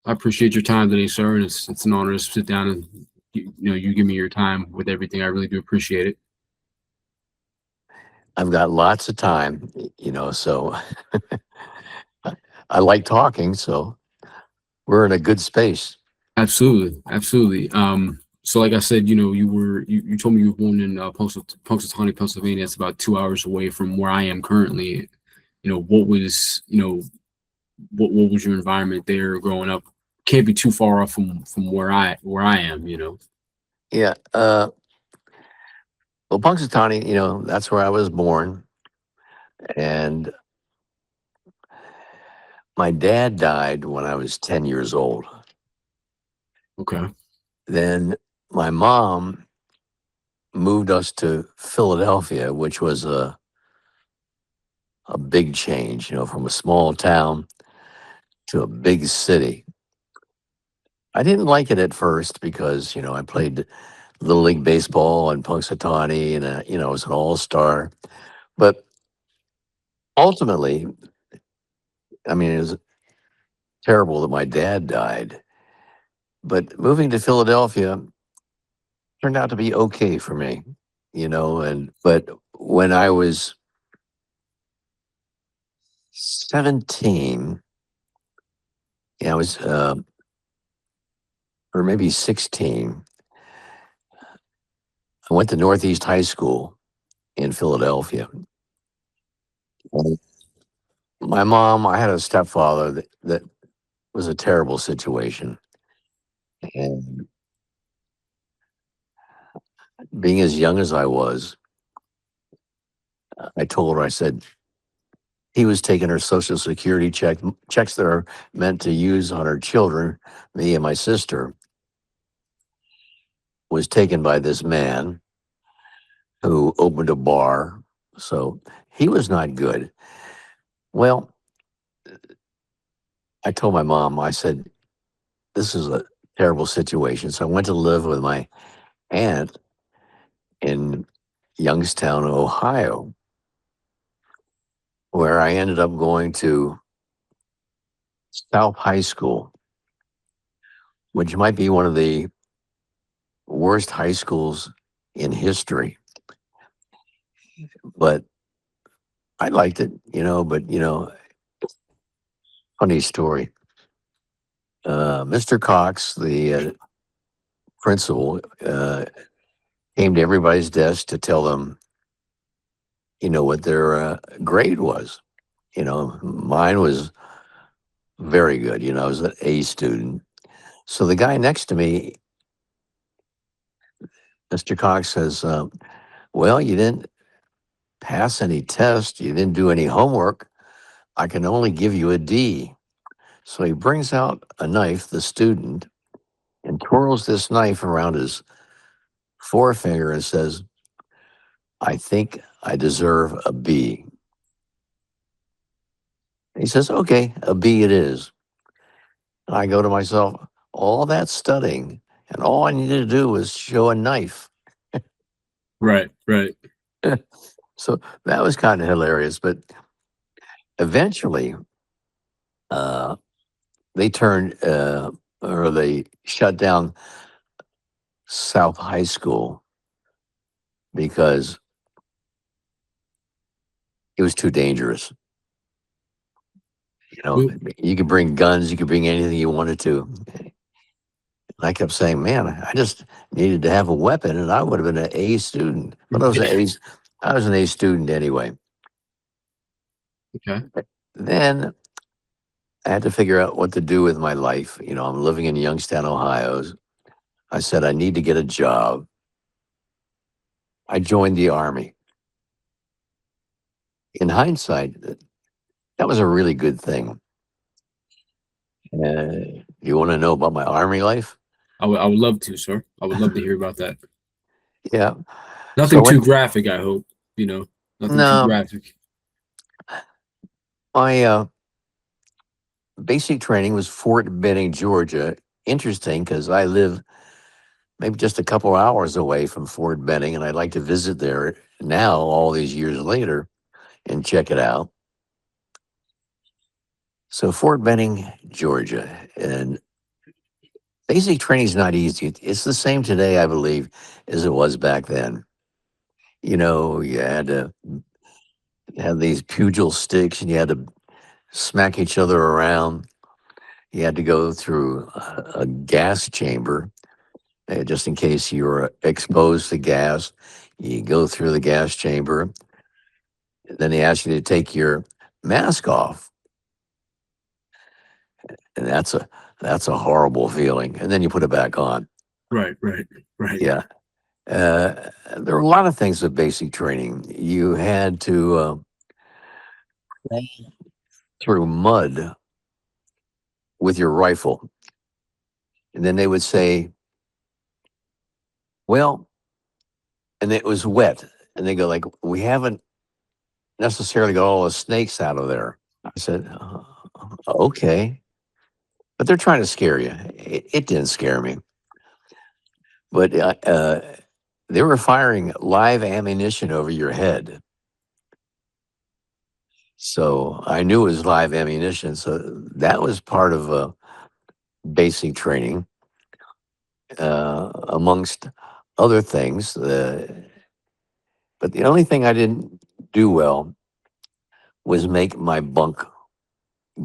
I appreciate your time today, sir, and it's an honor to sit down and you give me your time with everything. I really do appreciate it. I've got lots of time, so I like talking, so we're in a good space. Absolutely, absolutely. So like I said, you told me you were born in Punxsutawney, Pennsylvania. It's about 2 hours away from where I am currently. What was what was your environment there growing up? Can't be too far off from where I am. Yeah. Well, Punxsutawney, that's where I was born, and my dad died when I was 10 years old. Okay. Then my mom moved us to Philadelphia, which was a big change, from a small town to a big city. I didn't like it at first because, I played Little League Baseball in Punxsutawney and, I was an all-star. But ultimately, I mean, it was terrible that my dad died. But moving to Philadelphia turned out to be okay for me, but when I was 17, yeah, I was, or maybe 16, I went to Northeast High School in Philadelphia. And my mom, I had a stepfather that was a terrible situation. And being as young as I was, I told her, I said, he was taking her Social Security checks that are meant to use on her children, me and my sister, was taken by this man who opened a bar. So he was not good. Well, I told my mom, I said, this is a terrible situation. So I went to live with my aunt in Youngstown, Ohio, where I ended up going to South High School, which might be one of the worst high schools in history. But I liked it, but, funny story. Mr. Cox, the principal, came to everybody's desk to tell them, what their grade was. Mine was very good. I was an A student. So the guy next to me, Mr. Cox, says, well, you didn't pass any tests. You didn't do any homework. I can only give you a D. So he brings out a knife, the student, and twirls this knife around his forefinger and says, I think I deserve a B. He says, okay, a B it is. And I go to myself, all that studying, and all I needed to do was show a knife. Right. Right. So that was kind of hilarious. But eventually, uh, they turned, or they shut down South High School because it was too dangerous. Well, You could bring guns, you could bring anything you wanted to. And I kept saying, man, I just needed to have a weapon and I would have been an A student. But I was an A student anyway. okay. Then I had to figure out what to do with my life. I'm living in Youngstown, Ohio. I said, I need to get a job. I joined the Army. In hindsight, that was a really good thing. You want to know about my Army life? I would love to, sir. I would love to hear about that. Yeah. So I Nothing too went, graphic, I hope. You know, nothing too no, graphic. my basic training was Fort Benning, Georgia. Interesting because I live maybe just a couple hours away from Fort Benning, and I'd like to visit there now, all these years later, and check it out. So Fort Benning, Georgia, and Basic training is not easy. It's the same today, I believe, as it was back then. You know, you had to have these pugil sticks, and you had to smack each other around. You had to go through a gas chamber just in case you were exposed to gas. You go through the gas chamber, then they ask you to take your mask off, and that's a horrible feeling. And then you put it back on. Right, right, right, Yeah. There were a lot of things with basic training. You had to crawl through mud with your rifle, and then they would say, "Well," and it was wet, and they go like, "We haven't necessarily got all the snakes out of there." I said, "Okay," but they're trying to scare you. It didn't scare me, but they were firing live ammunition over your head. So I knew it was live ammunition. So that was part of basic training, amongst other things. But the only thing I didn't do well was make my bunk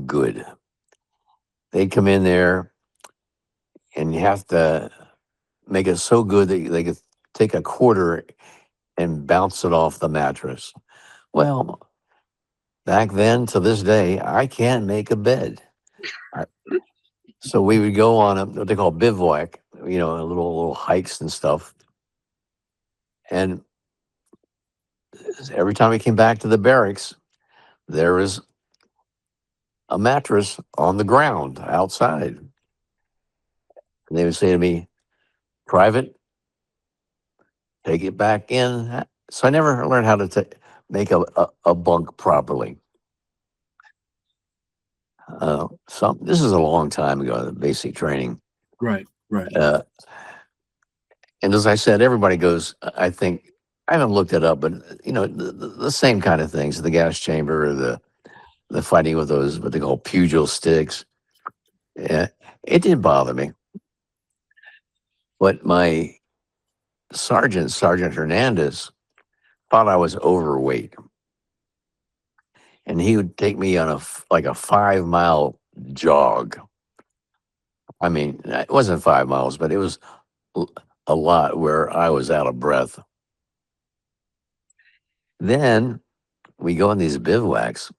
good. They'd come in there, and you have to make it so good that they could take a quarter and bounce it off the mattress. Well, back then to this day, I can't make a bed. I- So we would go on what they call bivouac, little hikes and stuff. And every time we came back to the barracks, there was a mattress on the ground outside. And they would say to me, "Private, take it back in." So I never learned how to make a bunk properly. This is a long time ago, the basic training. right, right. Uh, and as I said, everybody goes, I think, I haven't looked it up, but the same kind of things, the gas chamber, the fighting with those, what they call pugil sticks. Yeah, it didn't bother me. But my Sergeant Hernandez, thought I was overweight. And he would take me on like a 5 mile jog. I mean, it wasn't 5 miles, but it was l- a lot where I was out of breath. Then we go on these bivouacs,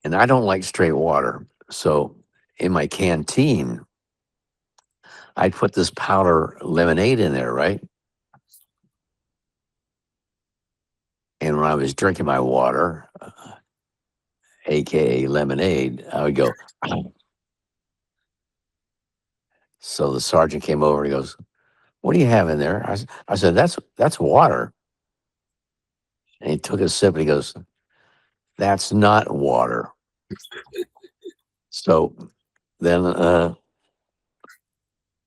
and I don't like straight water. So in my canteen, I'd put this powder lemonade in there, right? And when I was drinking my water, aka lemonade, I would go. So the sergeant came over and he goes, "What do you have in there?" I said, "That's water." And he took a sip and he goes, "That's not water." So then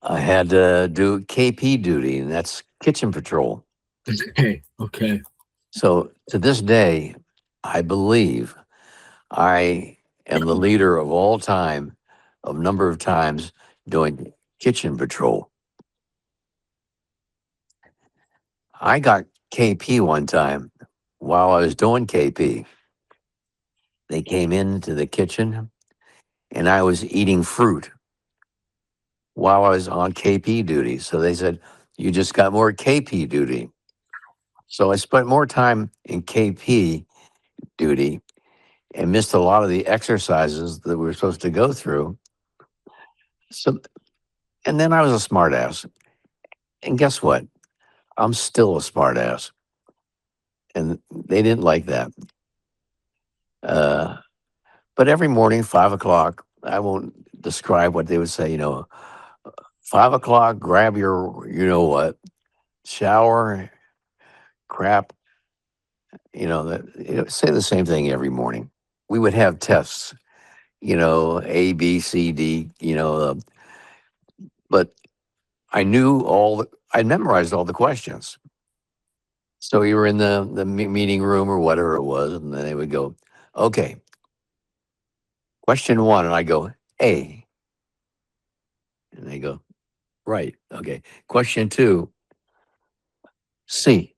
I had to do KP duty, and that's kitchen patrol. Okay, okay. So to this day, I believe I am the leader of all time, of number of times doing kitchen patrol. I got KP one time while I was doing KP. They came into the kitchen, and I was eating fruit while I was on KP duty. So they said, "You just got more KP duty." So I spent more time in KP duty and missed a lot of the exercises that we were supposed to go through. So, and then I was a smartass. And guess what? I'm still a smartass. And they didn't like that. Uh, but every morning, 5 o'clock, I won't describe what they would say, 5 o'clock, grab your, what, shower, crap, say the same thing every morning. We would have tests, A, B, C, D, but I memorized all the questions. So we were in the meeting room or whatever it was, and then they would go, "Okay, question one," and I go, "A." And they go, right. Okay. Question two, C.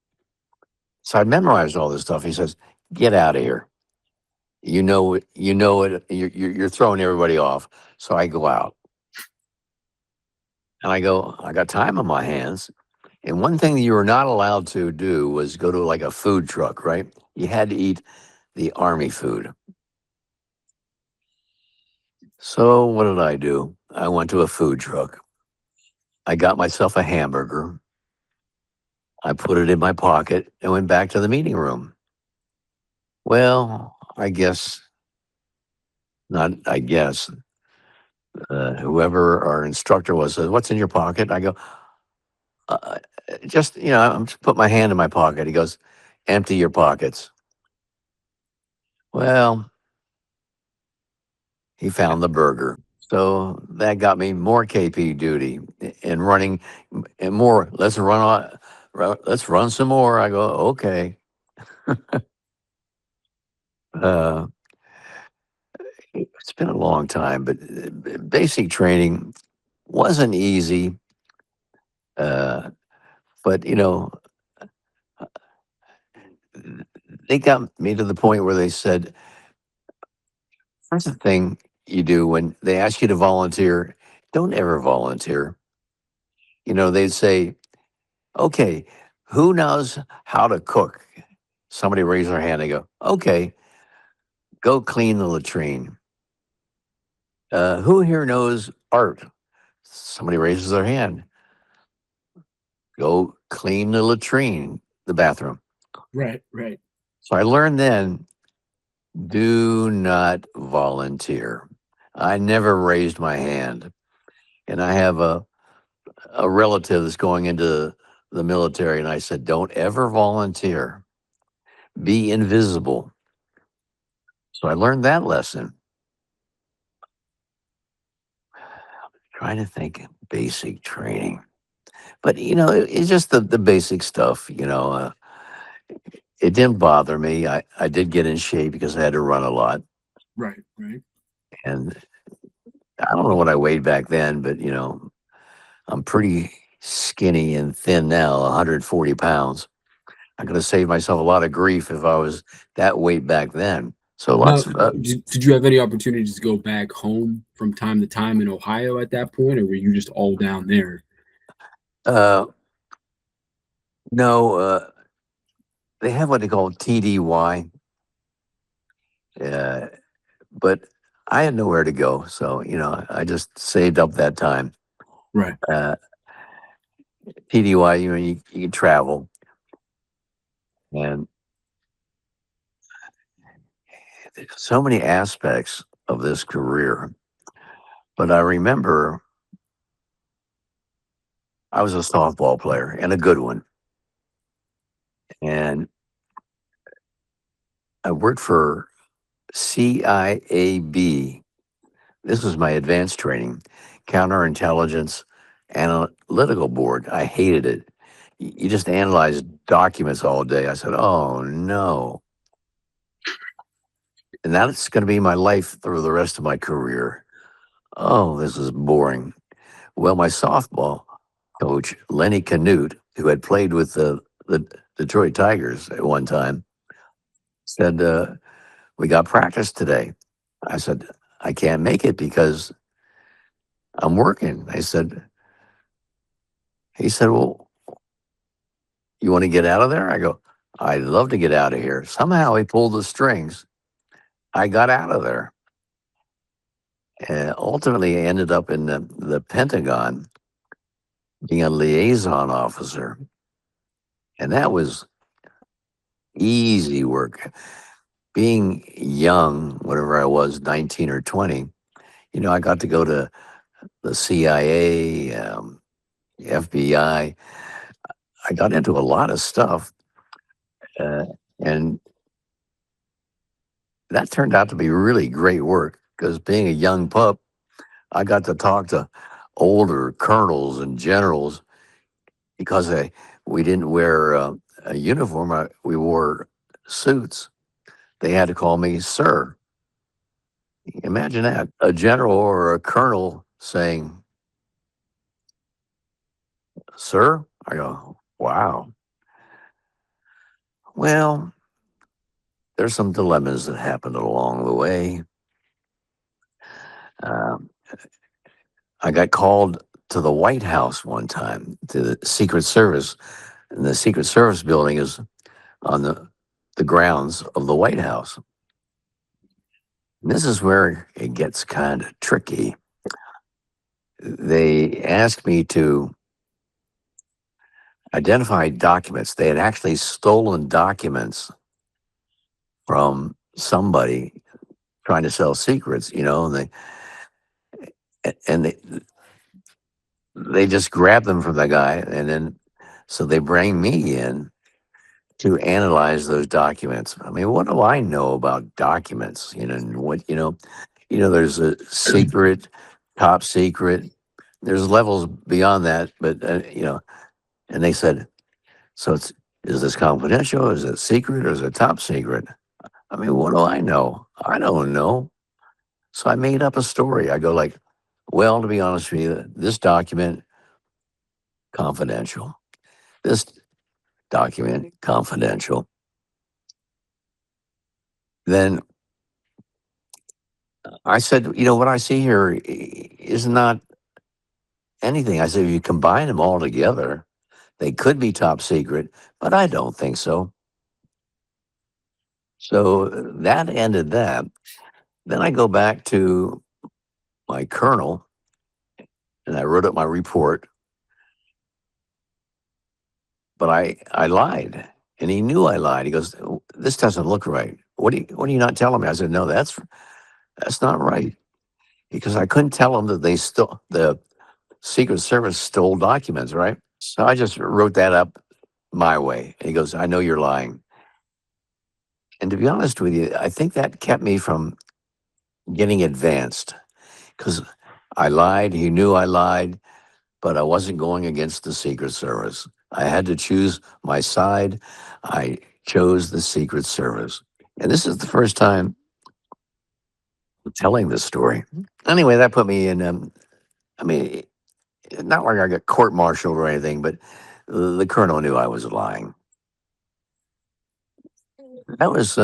So I memorized all this stuff. He says, get out of here. You know it. You know it. You're throwing everybody off. So I go out and I go, I got time on my hands. And one thing that you were not allowed to do was go to like a food truck, right? You had to eat the army food. So what did I do? I went to a food truck. I got myself a hamburger. I put it in my pocket and went back to the meeting room. Well, I guess not. I guess whoever our instructor was said, "What's in your pocket?" I go, uh, "Just I'm just put my hand in my pocket." He goes, "Empty your pockets." Well, he found the burger. So that got me more KP duty and running and more. Let's run some more. I go, okay. Uh, it's been a long time, but basic training wasn't easy. Uh, but they got me to the point where they said, first thing you do when they ask you to volunteer, don't ever volunteer. They'd say, okay, who knows how to cook? Somebody raise their hand. They go, okay, go clean the latrine. Who here knows art? Somebody raises their hand. Go clean the latrine, the bathroom. Right, right. So I learned then, do not volunteer. I never raised my hand. And I have a relative that's going into the military, and I said, don't ever volunteer. Be invisible. So I learned that lesson. Trying to think basic training. But it's just the basic stuff. It didn't bother me. I did get in shape because I had to run a lot, Right, right. and I don't know what I weighed back then, but I'm pretty skinny and thin now, 140 pounds. I could have saved myself a lot of grief if I was that weight back then. So Now, lots of did you have any opportunities to go back home from time to time in Ohio at that point, or were you just all down there? uh, no, they have what they call TDY, uh, but I had nowhere to go, so I just saved up that time. Right. Uh, TDY, you can travel, and there's so many aspects of this career. But I remember I was a softball player and a good one, and I worked for CIAB. This was my advanced training, counterintelligence analytical board. I hated it. You just analyze documents all day. I said, oh no. And that's going to be my life through the rest of my career. Oh, this is boring. Well, my softball coach, Lenny Canute, who had played with the Detroit Tigers at one time, said, we got practice today. I said, I can't make it because I'm working. He said, well, you want to get out of there? I go, I'd love to get out of here. Somehow he pulled the strings. I got out of there. And ultimately, I ended up in the Pentagon being a liaison officer. And that was easy work. Being young, whatever I was, 19 or 20, I got to go to the CIA, FBI. I got into a lot of stuff. Uh, and that turned out to be really great work because being a young pup, I got to talk to older colonels and generals because we didn't wear a uniform. We wore suits. They had to call me sir. Imagine that. A general or a colonel saying, sir? I go, wow. Well, there's some dilemmas that happened along the way. Um, I got called to the White House one time, to the Secret Service. And the Secret Service building is on the grounds of the White House. And this is where it gets kind of tricky. They asked me to identify documents. They had actually stolen documents from somebody trying to sell secrets, and they just grab them from the guy, and then so they bring me in to analyze those documents. I mean, what do I know about documents? And there's a secret, top secret. There's levels beyond that, but and they said, so is this confidential? Is it secret or is it top secret? I mean, what do I know? I don't know. So I made up a story. I go like, well, to be honest with you, this document confidential. This document confidential. Then I said, what I see here is not anything. I said, if you combine them all together, they could be top secret, but I don't think so. So that ended that. Then I go back to my colonel and I wrote up my report, but I lied. And he knew I lied. He goes, this doesn't look right. What are you not telling me? I said, no, that's not right. Because I couldn't tell him that the Secret Service stole documents, right? So I just wrote that up my way. And he goes, I know you're lying. And to be honest with you, I think that kept me from getting advanced because I lied. He knew I lied, but I wasn't going against the Secret Service. I had to choose my side. I chose the Secret Service. And this is the first time I'm telling this story. Anyway, that put me in, I mean, not like I got court martialed or anything, but the colonel knew I was lying. That was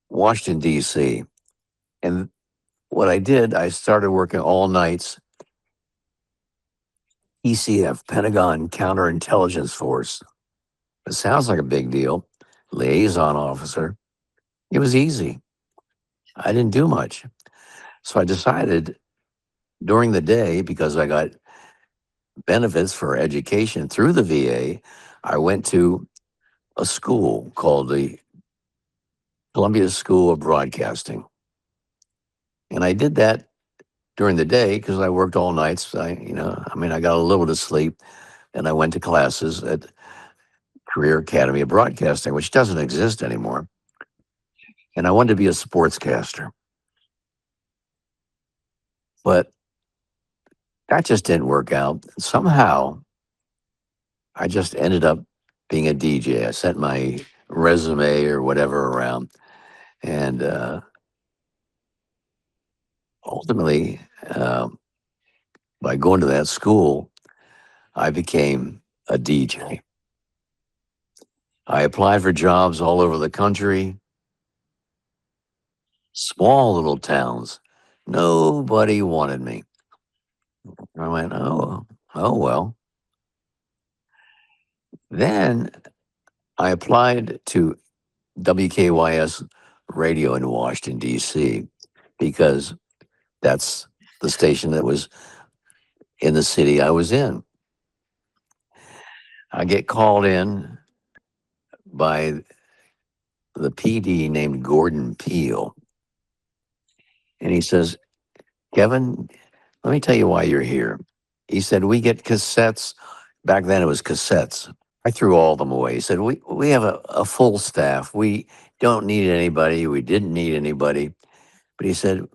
Washington, D.C. And what I did, I started working all nights, ECF, Pentagon Counterintelligence Force. It sounds like a big deal. Liaison officer. It was easy. I didn't do much. So I decided during the day, because I got benefits for education through the VA, I went to a school called the Columbia School of Broadcasting. And I did that during the day because I worked all nights. I got a little bit of sleep and I went to classes at Career Academy of Broadcasting, which doesn't exist anymore. And I wanted to be a sportscaster. But that just didn't work out. Somehow, I just ended up being a DJ. I sent my resume or whatever around. And ultimately, by going to that school, I became a DJ. I applied for jobs all over the country, small little towns. Nobody wanted me. I went, oh well. Then I applied to WKYS radio in Washington, D.C., because that's the station that was in the city I was in. I get called in by the PD named Gordon Peel. And he says, Kevin, let me tell you why you're here. He said, we get cassettes. Back then it was cassettes. I threw all of them away. He said, we have a full staff. We don't need anybody. We didn't need anybody. But he said,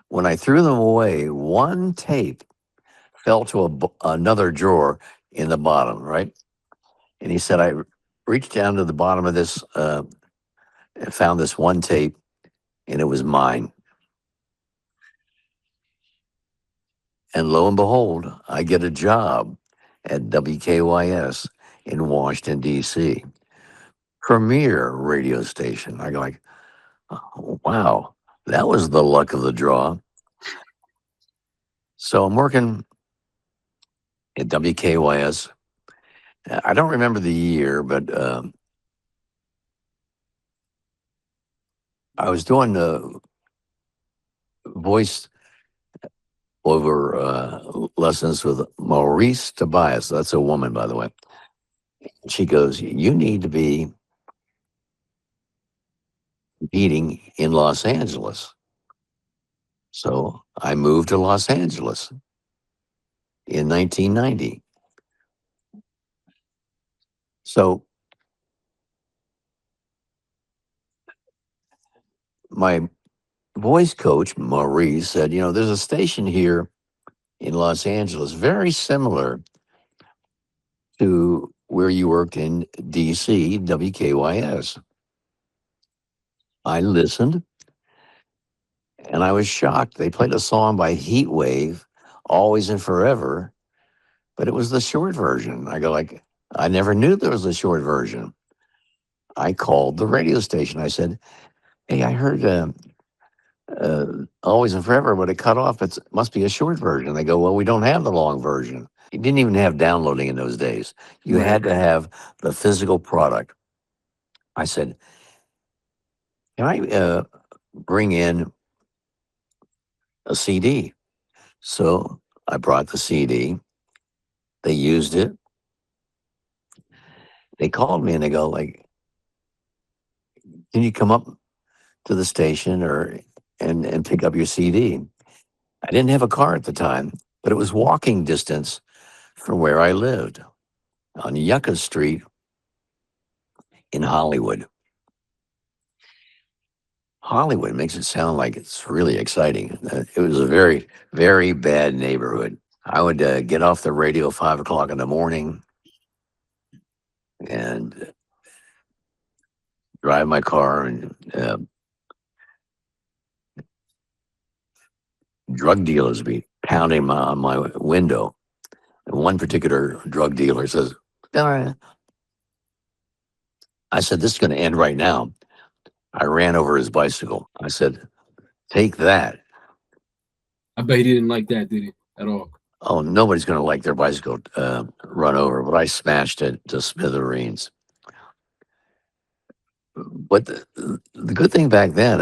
when I threw them away, one tape fell to another drawer in the bottom, right? And he said, I reached down to the bottom of this and found this one tape, and it was mine. And lo and behold, I get a job at WKYS in Washington, D.C., premier radio station. I go like, oh, wow, that was the luck of the draw. So I'm working at WKYS. I don't remember the year, but I was doing the voice over lessons with Maurice Tobias. That's a woman, by the way. She goes, "You need to be competing in Los Angeles." So I moved to Los Angeles in 1990. So my voice coach, Maurice, said, there's a station here in Los Angeles very similar to where you worked in DC, WKYS. I listened and I was shocked. They played a song by Heatwave, Always and Forever, but it was the short version. I go like, I never knew there was a short version. I called the radio station. I said, hey, I heard Always and Forever, but it cut off. It must be a short version. They go, well, we don't have the long version. You didn't even have downloading in those days. You Right. had to have the physical product. I said, can I bring in a CD? So I brought the CD. They used it. They called me and they go like, can you come up to the station and pick up your CD? I didn't have a car at the time, but it was walking distance from where I lived on Yucca Street in Hollywood. Hollywood makes it sound like it's really exciting. It was a very, very bad neighborhood. I would get off the radio 5 o'clock in the morning and drive my car, and drug dealers would be pounding on my window. And one particular drug dealer says, "Uh," I said, this is going to end right now. I ran over his bicycle. I said, take that. I bet he didn't like that, did he? At all. Oh, nobody's going to like their bicycle run over, but I smashed it to smithereens. But the good thing back then,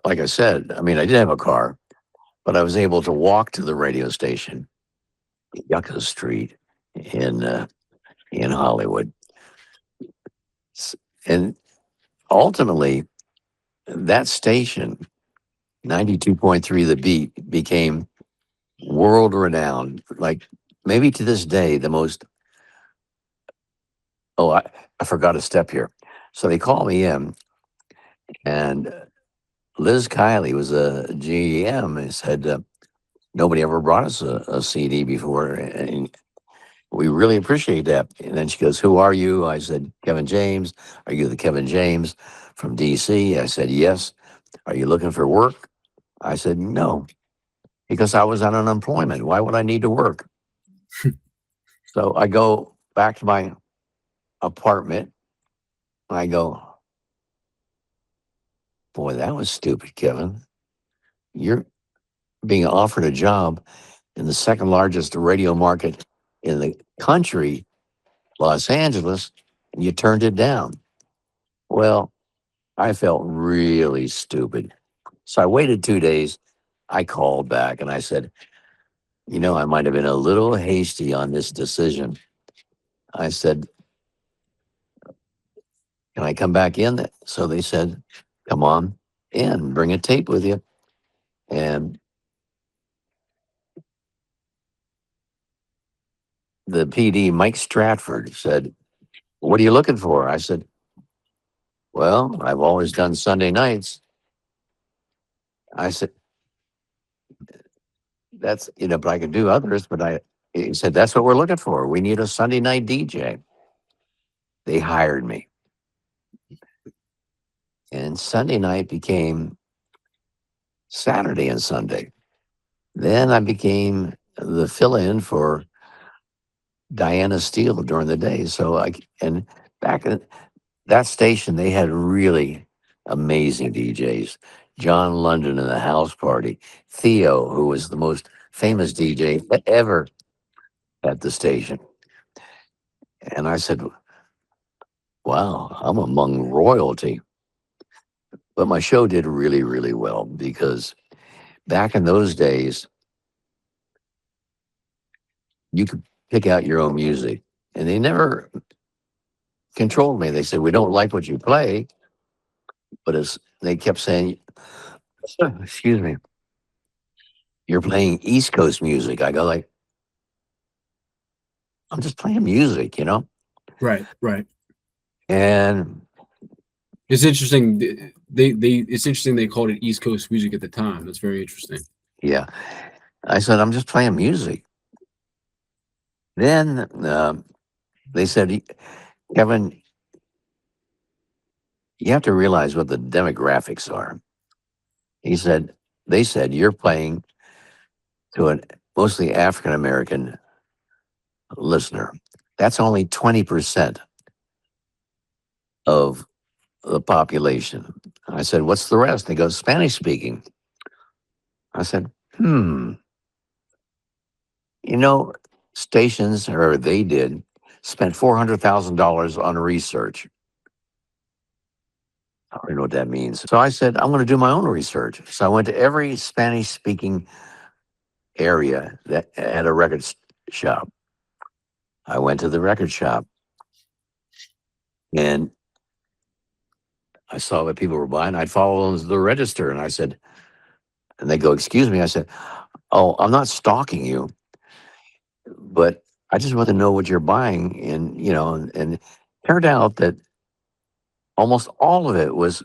like I said, I mean, I did have a car, but I was able to walk to the radio station, Yucca Street in Hollywood. And ultimately, that station, 92.3 The Beat, became world renowned. Like maybe to this day, the most. Oh, I forgot a step here. So they call me in, and Liz Kiley was a GM and said, nobody ever brought us a CD before. And we really appreciate that. And then she goes, who are you? I said, Kevin James. Are you the Kevin James from DC? I said, yes. Are you looking for work? I said, no, because I was on unemployment. Why would I need to work? So I go back to my apartment. And I go, boy, that was stupid, Kevin. You're being offered a job in the second largest radio market in the country, Los Angeles, and you turned it down. Well, I felt really stupid. So I waited 2 days. I called back and I said, I might have been a little hasty on this decision. I said, can I come back in? So they said, come on in, bring a tape with you. And the PD, Mike Stratford, said, what are you looking for? I said, well, I've always done Sunday nights. I said, that's, but I can do others. He said, that's what we're looking for. We need a Sunday night DJ. They hired me. And Sunday night became Saturday and Sunday. Then I became the fill-in for Diana Steele during the day. So and back in that station, they had really amazing DJs. John London and the House Party, Theo, who was the most famous DJ ever at the station. And I said, wow, I'm among royalty. But my show did really, really well because back in those days, you could pick out your own music. And they never controlled me. They said, we don't like what you play, but they kept saying, excuse me, you're playing East Coast music. I go like, I'm just playing music, you know? Right, right. And It's interesting. It's interesting they called it East Coast music at the time. That's very interesting. yeah, I said, I'm just playing music. Then they said, Kevin, you have to realize what the demographics are. They said, you're playing to a mostly African American listener. That's only 20% of the population. I said, what's the rest? They go, Spanish speaking. I said, you know, stations, or they did, spent $400,000 on research. I don't know what that means. So I said, I'm going to do my own research. So I went to every Spanish speaking area that had a record shop. I went to the record shop and I saw what people were buying. I'd follow them to the register and I said, and they go, excuse me. I said, oh, I'm not stalking you, but I just want to know what you're buying. And, you know, and it turned out that almost all of it was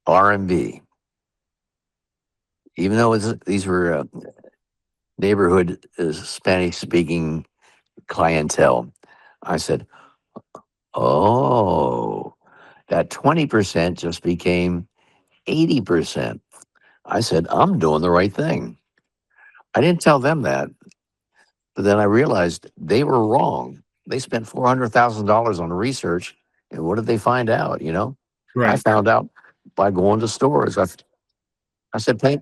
R&B, even though these were neighborhood Spanish speaking clientele. I said, oh, that 20% just became 80%. I said, I'm doing the right thing. I didn't tell them that, but then I realized they were wrong. They spent $400,000 on research. And what did they find out? You know, I Right. found out by going to stores. I said, pay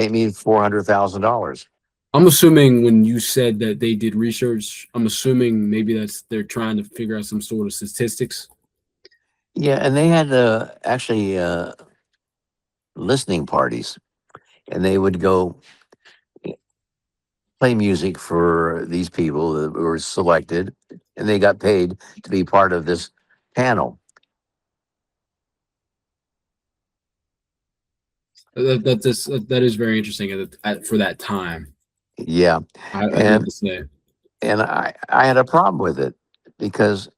me $400,000. I'm assuming when you said that they did research, I'm assuming maybe they're trying to figure out some sort of statistics. Yeah, and they had actually listening parties, and they would go play music for these people that were selected, and they got paid to be part of this panel. That is very interesting for that time. Yeah, I do have and to say. I had a problem with it because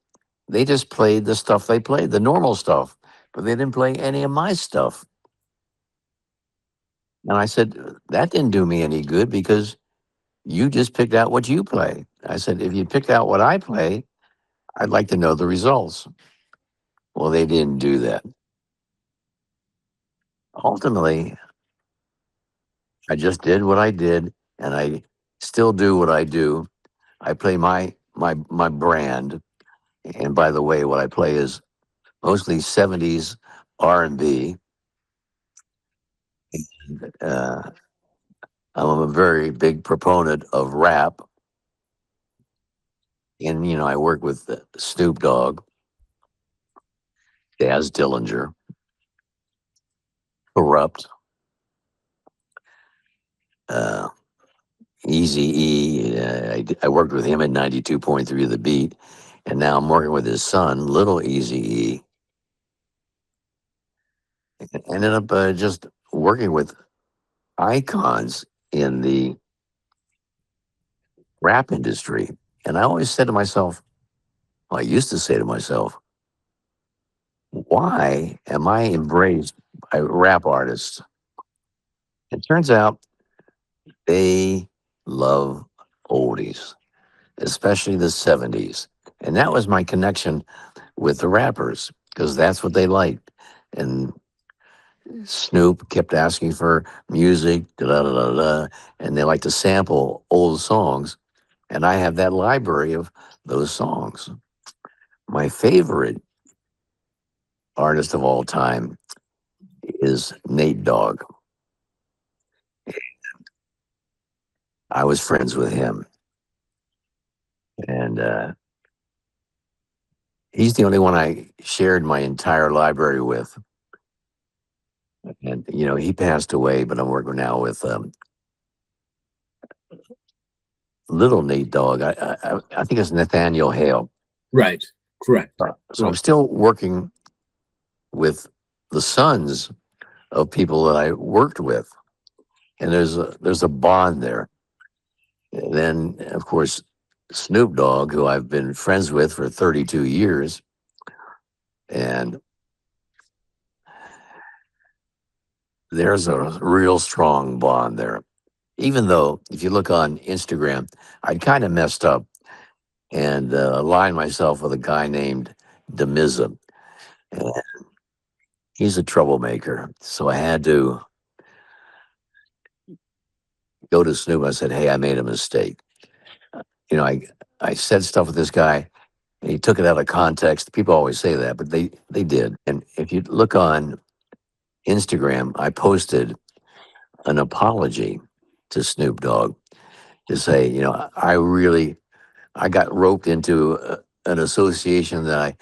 they just played the stuff they played, the normal stuff, but they didn't play any of my stuff. And I said, that didn't do me any good because you just picked out what you play. I said, if you picked out what I play, I'd like to know the results. Well, they didn't do that. Ultimately, I just did what I did, and I still do what I do. I play my brand, and by the way, what I play is mostly '70s R&B. Uh, I'm a very big proponent of rap, and you know I work with Snoop Dogg, Daz Dillinger, Corrupt, uh, Eazy-E. I worked with him at 92.3 The Beat, and now I'm working with his son, Little Eazy-E. Ended up just working with icons in the rap industry. And I always said to myself, well, I used to say to myself, why am I embraced by rap artists? It turns out they love oldies, especially the '70s. And that was my connection with the rappers because that's what they liked. And Snoop kept asking for music, da da da da, da, and they like to sample old songs. And I have that library of those songs. My favorite artist of all time is Nate Dogg. I was friends with him, and he's the only one I shared my entire library with. And he passed away, but I'm working now with little Nate Dogg. I think it's Nathaniel Hale. Right. Correct. So I'm Correct. still working with the sons of people that I worked with, and there's a bond there. And then, of course, Snoop Dogg, who I've been friends with for 32 years, and there's a real strong bond there. Even though, if you look on Instagram, I kind of messed up and aligned myself with a guy named Demiza. And he's a troublemaker. So I had to go to Snoop. I said, "Hey, I made a mistake." I said stuff with this guy, and he took it out of context. People always say that, but they did. And if you look on Instagram, I posted an apology to Snoop Dogg to say, I got roped into an association that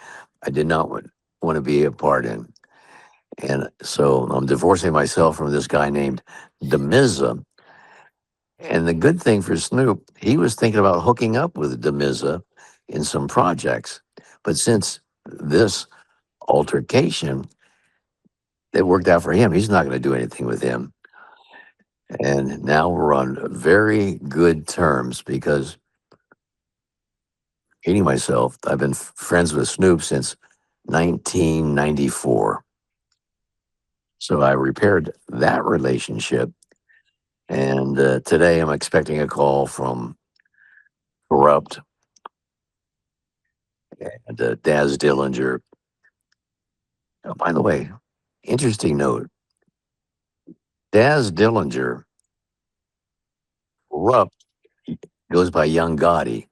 I did not want to be a part in. And so I'm divorcing myself from this guy named Demiza. And the good thing for Snoop, he was thinking about hooking up with Demiza in some projects. But since this altercation, it worked out for him. He's not going to do anything with him. And now we're on very good terms because, hating myself, I've been friends with Snoop since 1994. So I repaired that relationship. And today I'm expecting a call from Corrupt and Daz Dillinger. Oh, by the way, interesting note, Daz Dillinger, Corrupt, goes by Young Gotti.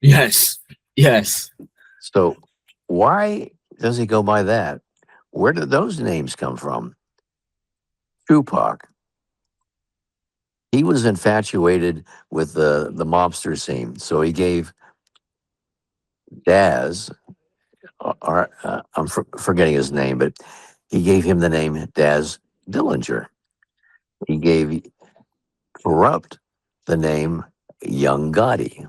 Yes. Yes. So why does he go by that? Where did those names come from? Tupac. He was infatuated with the mobster scene, so he gave Daz, forgetting his name, but he gave him the name Daz Dillinger. He gave Corrupt the name Young Gotti.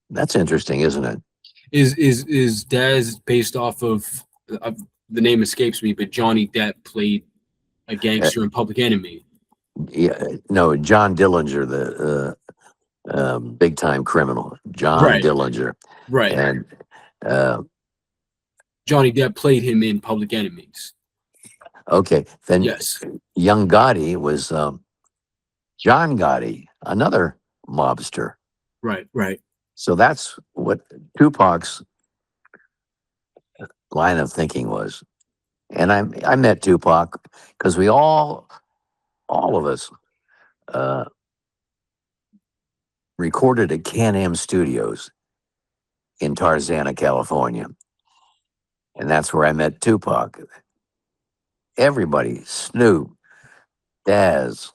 That's interesting, isn't it? Is Daz based off of the name escapes me, but Johnny Depp played a Uh, gangster in Public Enemy. yeah, no, John Dillinger, the big time criminal, John Right. Dillinger, Right. and uh, Johnny Depp played him in Public Enemies. okay, then Yes. Young Gotti was John Gotti, another mobster. Right. Right. So that's what Tupac's line of thinking was. And I met Tupac because we all of us uh, recorded at Can-Am Studios in Tarzana, California. And that's where I met Tupac. Everybody, Snoop, Daz,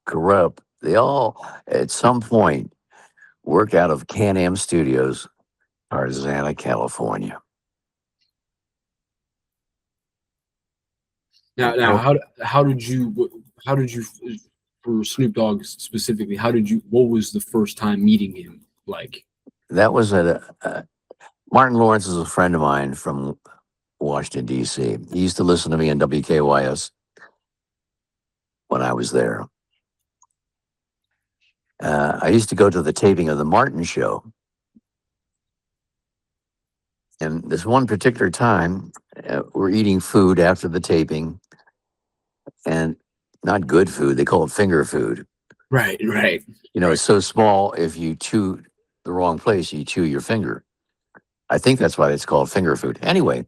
Corrupt, they all at some point worked out of Can-Am Studios, Tarzana, California. Now, how did you for Snoop Dogg specifically? What was the first time meeting him like? That was Martin Lawrence is a friend of mine from Washington, D.C. He used to listen to me on WKYS when I was there. I used to go to the taping of the Martin Show. And this one particular time, we're eating food after the taping, and not good food. They call it finger food. Right. Right. It's so small, if you chew the wrong place, you chew your finger. I think that's why it's called finger food. Anyway,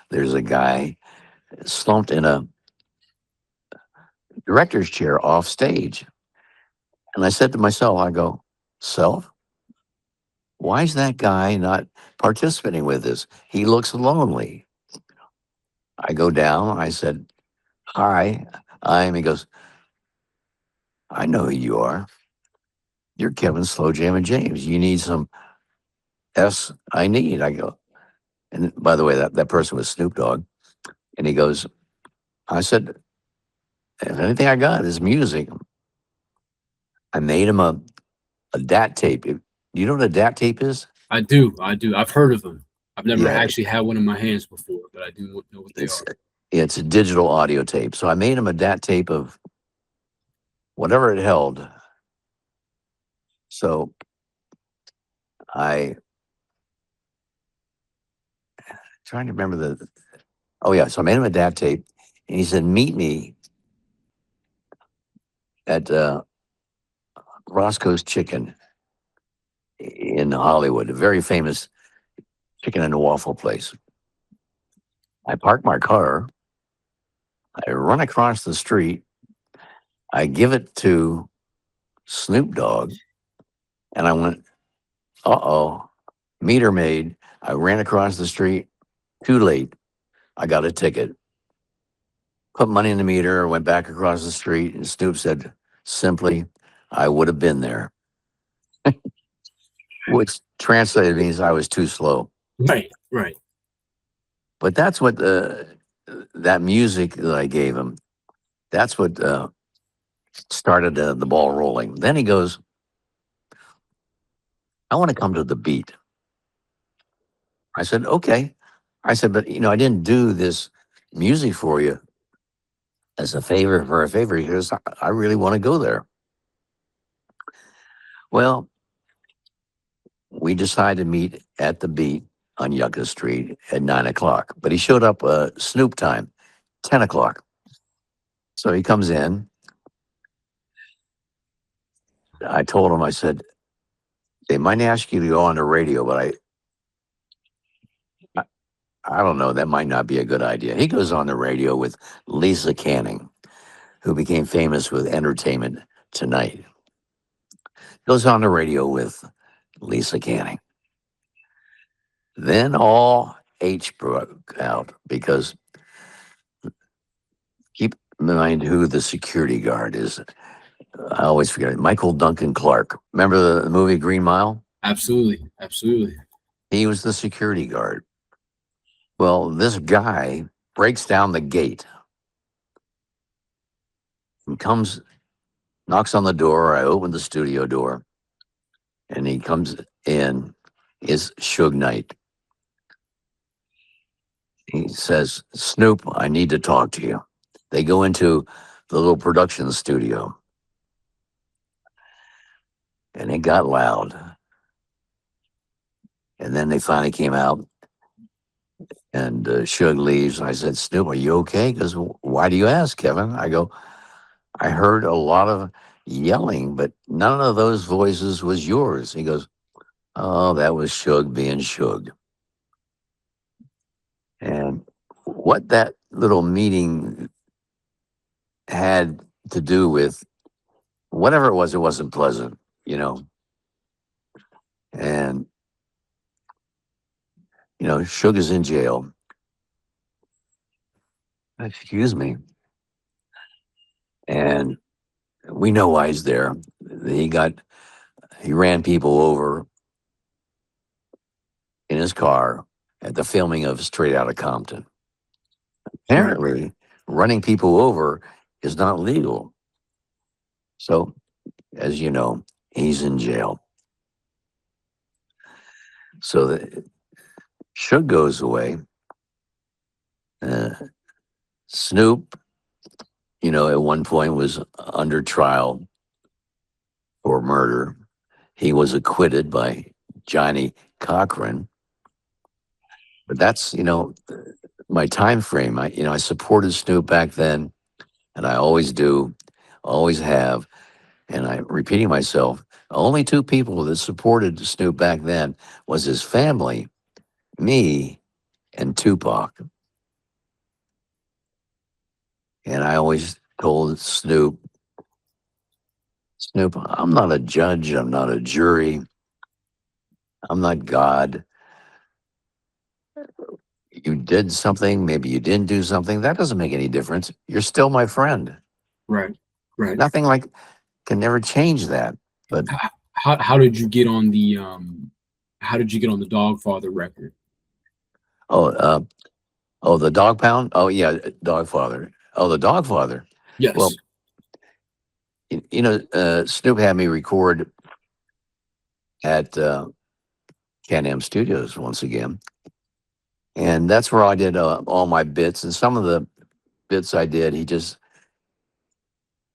there's a guy slumped in a director's chair off stage. And I said to myself, I go, self, why is that guy not participating with this? He looks lonely. I go down. I said, hi, he goes, I know who you are. You're Kevin Slow Jam and James. You need some S I need. I go, and by the way, that person was Snoop Dogg. And he goes, I said, if anything I got is music. I made him a DAT tape. You know what a DAT tape is? I do. I do. I've heard of them. I've never Yeah, actually had one in my hands before, but I do know what they it's are. it's a digital audio tape. So I made him a DAT tape of whatever it held. So I trying to remember oh yeah, so I made him a DAT tape and he said, meet me at Roscoe's Chicken in Hollywood, a very famous chicken and waffle place. I park my car, I run across the street, I give it to Snoop Dogg, and I went, uh-oh, meter maid. I ran across the street, too late. I got a ticket. Put money in the meter, went back across the street, and Snoop said, simply, I would have been there, which translated means I was too slow. Right, right. But that's what that music that I gave him, that's what started the ball rolling. Then he goes, I want to come to the beat. I said, okay. I said, but I didn't do this music for you as a favor for a favor. He goes, I really want to go there. Well, we decided to meet at the beat on Yucca Street at 9 o'clock, but he showed up Snoop time, 10 o'clock. So he comes in. I told him, I said, they might ask you to go on the radio, but I don't know. That might not be a good idea. He goes on the radio with Lisa Canning, who became famous with Entertainment Tonight. Goes on the radio with Lisa Canning. Then all H broke out because keep in mind who the security guard is. I always forget it. Michael Duncan Clark. Remember the movie Green Mile? Absolutely, absolutely. He was the security guard. Well, this guy breaks down the gate and comes, knocks on the door. I open the studio door, and he comes in. Is Suge Knight. He says, Snoop, I need to talk to you. They go into the little production studio, and it got loud. And then they finally came out, and Suge leaves. I said, Snoop, are you okay? Because why do you ask, Kevin? I go, I heard a lot of yelling, but none of those voices was yours. He goes, oh, that was Suge being Suge. And what that little meeting had to do with whatever it wasn't pleasant, And, Suge is in jail. Excuse me. And we know why he's there. He ran people over in his car at the filming of Straight Outta Compton. Apparently, running people over is not legal. So, as you know, he's in jail. So the Suge goes away. Snoop, at one point was under trial for murder. He was acquitted by Johnny Cochran. But that's, my time frame. I supported Snoop back then, and I always do, always have. And I'm repeating myself, only two people that supported Snoop back then was his family me and Tupac. And I always told Snoop, I'm not a judge, I'm not a jury, I'm not God. You did something, maybe you didn't do something. That doesn't make any difference. You're still my friend. Right. Right. Nothing like can never change that. But How did you get on the how did you get on the Dogfather record? oh, the Dog Pound. Oh yeah, Dogfather. Oh, the Dogfather. Well, Yes. Snoop had me record at Can-Am Studios once again, and that's where I did all my bits. And some of the bits I did, he just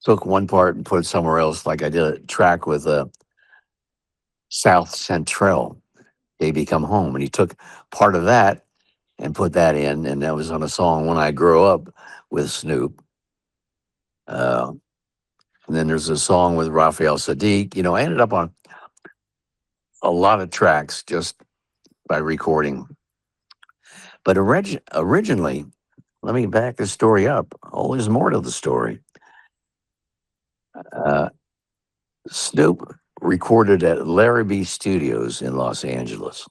took one part and put it somewhere else. Like I did a track with South Central, Baby Come Home, and he took part of that and put that in, and that was on a song When I Grow Up with Snoop. Uh, and then there's a song with Raphael Sadiq. I ended up on a lot of tracks just by recording. But originally, let me back the story up. Oh, there's more to the story. Uh, Snoop recorded at Larry B Studios in Los Angeles.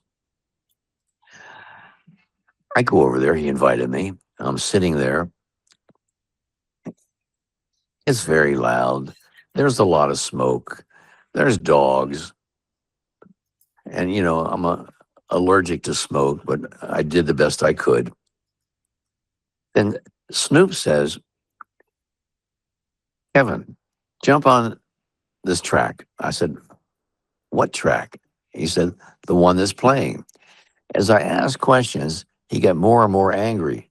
I go over there. He invited me. I'm sitting there. It's very loud. There's a lot of smoke. There's dogs. And, I'm allergic to smoke, but I did the best I could. And Snoop says, Kevin, jump on this track. I said, what track? He said, the one that's playing. As I asked questions, he got more and more angry.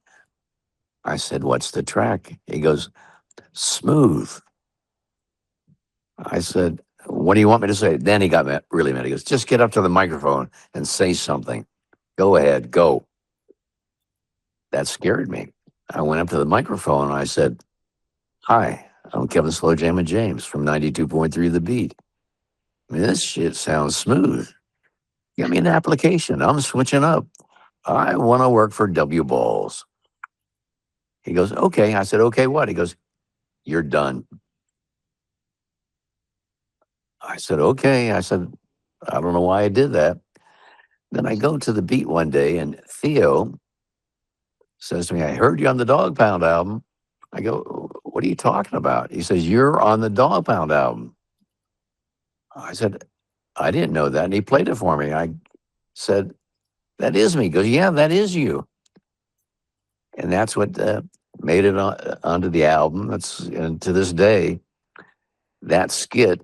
I said, what's the track? He goes, Smooth. I said, what do you want me to say? Then he got really mad. He goes, just get up to the microphone and say something. Go ahead, go. That scared me. I went up to the microphone and I said, hi, I'm Kevin Slow Jammin' James from 92.3 The Beat. I mean, this shit sounds smooth. Give me an application. I'm switching up. I want to work for W Balls. He goes, okay. I said, okay, what? He goes, you're done. I said, okay. I said, I don't know why I did that. Then I go to the beat one day and Theo says to me, I heard you on the Dog Pound album. I go, what are you talking about? He says, you're on the Dog Pound album. I said, I didn't know that. And he played it for me. I said, that is me. He goes, yeah, that is you. And that's what made it onto the album. And to this day, that skit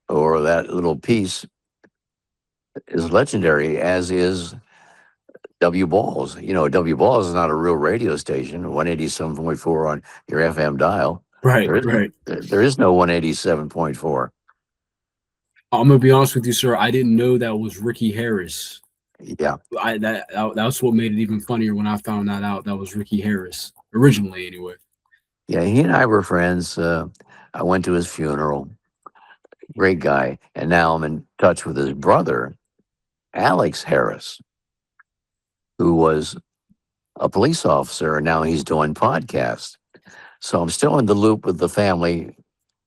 or that little piece is legendary, as is W Balls. W Balls is not a real radio station, 187.4 on your FM dial. Right. There is, Right. there is no 187.4. I'm gonna be honest with you, sir. I didn't know that was Ricky Harris. Yeah. That's what made it even funnier when I found that out. That was Ricky Harris originally, anyway. Yeah. He and I were friends. I went to his funeral. Great guy. And now I'm in touch with his brother, Alex Harris, who was a police officer, and now he's doing podcasts. So I'm still in the loop with the family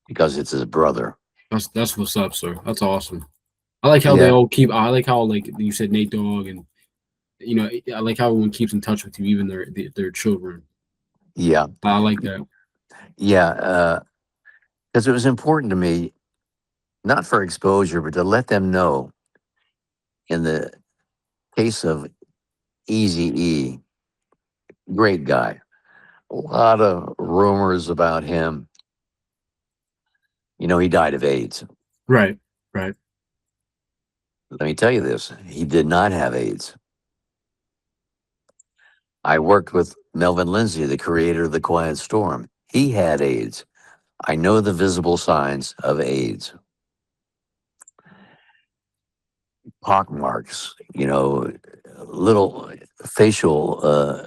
because it's his brother. That's what's up, sir. That's awesome. I like how they Yeah. all keep. I like how like you said Nate Dogg, and I like how everyone keeps in touch with you, even their children. Yeah. I like that. Yeah. Because it was important to me, not for exposure, but to let them know in the case of Eazy-E, great guy. A lot of rumors about him. He died of AIDS. Right. Right. Let me tell you this. He did not have AIDS. I worked with Melvin Lindsay, the creator of The Quiet Storm. He had AIDS. I know the visible signs of AIDS. Pock marks, little facial